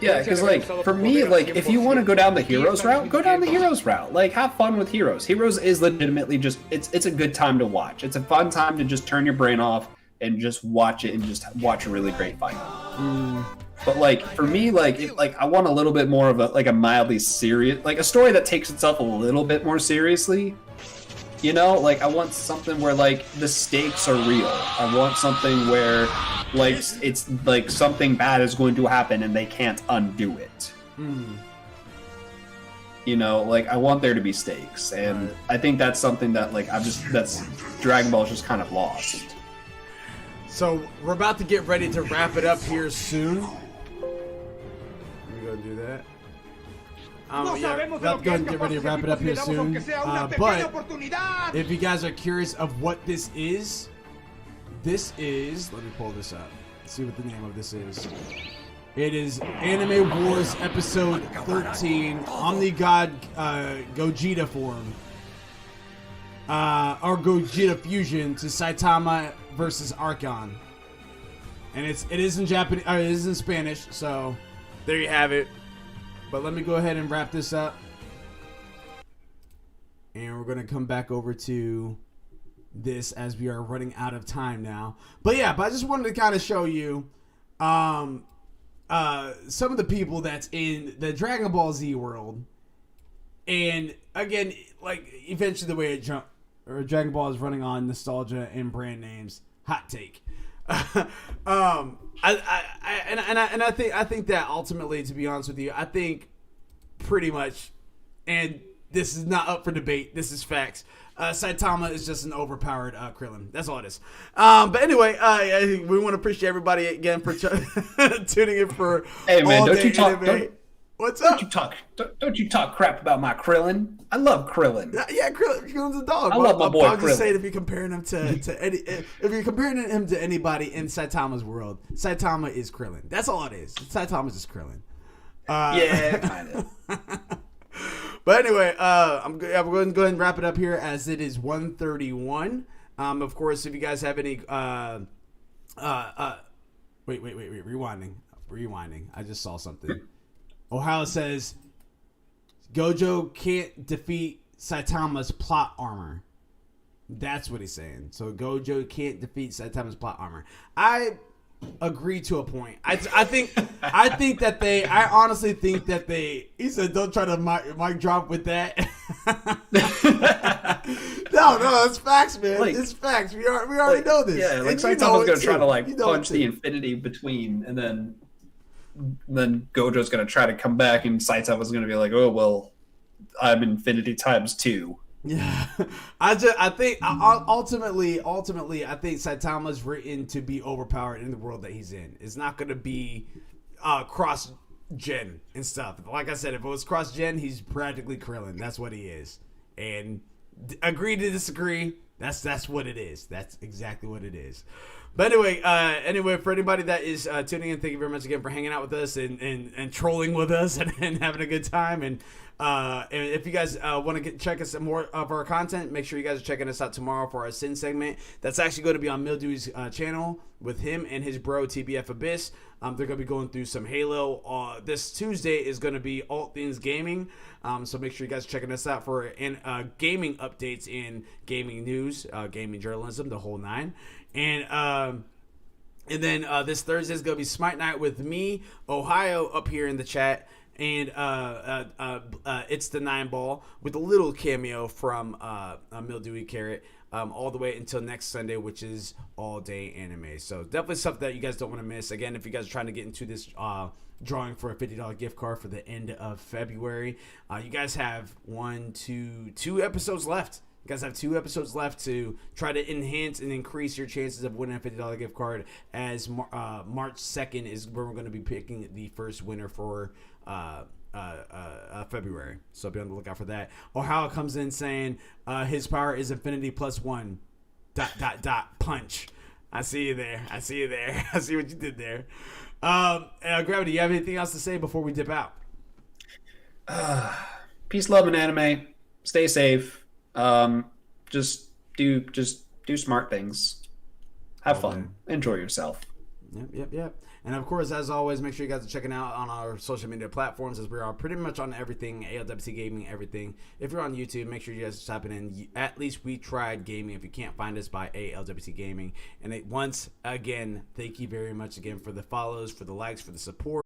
Yeah, because like for me, like if you want to go down the Heroes route, go down the Heroes route. Like have fun with Heroes. Heroes is legitimately just it's a good time to watch. It's a fun time to just turn your brain off and just watch it and just watch a really great fight. But like for me, like I want a little bit more of a mildly serious, like a story that takes itself a little bit more seriously. You know, like I want something where like the stakes are real. I want something where like it's like something bad is going to happen and they can't undo it. You know, like I want there to be stakes, and I think that's something that like that's Dragon Ball's just kind of lost. So we're about to get ready to wrap it up here soon. We're gonna do that. Yeah, we're about to go and get ready to wrap it up here soon. But if you guys are curious of what this is, let me pull this up. See what the name of this is. It is Anime Wars Episode 13, Omni God Gogeta form. or Gogeta Fusion to Saitama versus Archon. And it is in Japanese, it is in Spanish, so there you have it. But let me go ahead and wrap this up. And we're going to come back over to this as we are running out of time now. But I just wanted to kind of show you some of the people that's in the Dragon Ball Z world. And again, like eventually the way Dragon Ball is running on nostalgia and brand names. Hot take. I think that ultimately, to be honest with you, I think pretty much, and this is not up for debate, this is facts. Saitama is just an overpowered Krillin. That's all it is. But anyway, we want to appreciate everybody again for tuning in for Hey man, all don't day you talk? anime. What's up? Don't you talk crap about my Krillin? I love Krillin. Yeah, Krillin's a dog. I love my boy I'm just Krillin. saying, if you're comparing him if you're comparing him to anybody in Saitama's world, Saitama is Krillin. That's all it is. Saitama's just Krillin. Yeah, kind of. But anyway, we're going to go ahead and wrap it up here as it is 1:31. Of course, if you guys have any, wait, rewinding. I just saw something. Ohio says Gojo can't defeat Saitama's plot armor. That's what he's saying. So Gojo can't defeat Saitama's plot armor. I agree to a point. I honestly think that he said don't try to mic drop with that. no, it's facts, man. Like, it's facts. We already know this. Yeah, like Saitama's gonna try to punch the infinity between, and then Gojo's gonna try to come back, and Saitama's gonna be like, oh well, I'm infinity times 2. Yeah, I think ultimately, I think Saitama's written to be overpowered in the world that he's in. It's not going to be cross gen and stuff. Like I said, if it was cross gen, he's practically Krillin. That's what he is. And agree to disagree. That's what it is. That's exactly what it is. But anyway, for anybody that is tuning in, thank you very much again for hanging out with us and trolling with us and having a good time. And if you guys want to check us some more of our content, make sure you guys are checking us out tomorrow for our Sin segment. That's actually going to be on Mildew's channel with him and his bro TBF Abyss. They're going to be going through some Halo. This Tuesday is going to be All Things Gaming. So make sure you guys are checking us out for gaming updates in gaming news, gaming journalism, the whole nine. And then this Thursday is going to be Smite Night with me, Ohio, up here in the chat. And it's the 9-ball with a little cameo from Mildewy Carrot all the way until next Sunday, which is all day anime. So definitely something that you guys don't want to miss. Again, if you guys are trying to get into this drawing for a $50 gift card for the end of February, you guys have two episodes left. You guys have 2 episodes left to try to enhance and increase your chances of winning a $50 gift card, as March 2nd is where we're going to be picking the first winner for February. So be on the lookout for that. Ohio comes in saying his power is infinity plus 1 ... punch. I see you there. I see what you did there. Gravity, you have anything else to say before we dip out? Peace, love, and anime. Stay safe. Just do smart things. Have fun. Enjoy yourself. Yep. And of course, as always, make sure you guys are checking out on our social media platforms, as we are pretty much on everything, ALWC Gaming, everything. If you're on YouTube, make sure you guys are typing in At Least We Tried Gaming. If you can't find us, by ALWC Gaming. And once again, thank you very much again for the follows, for the likes, for the support.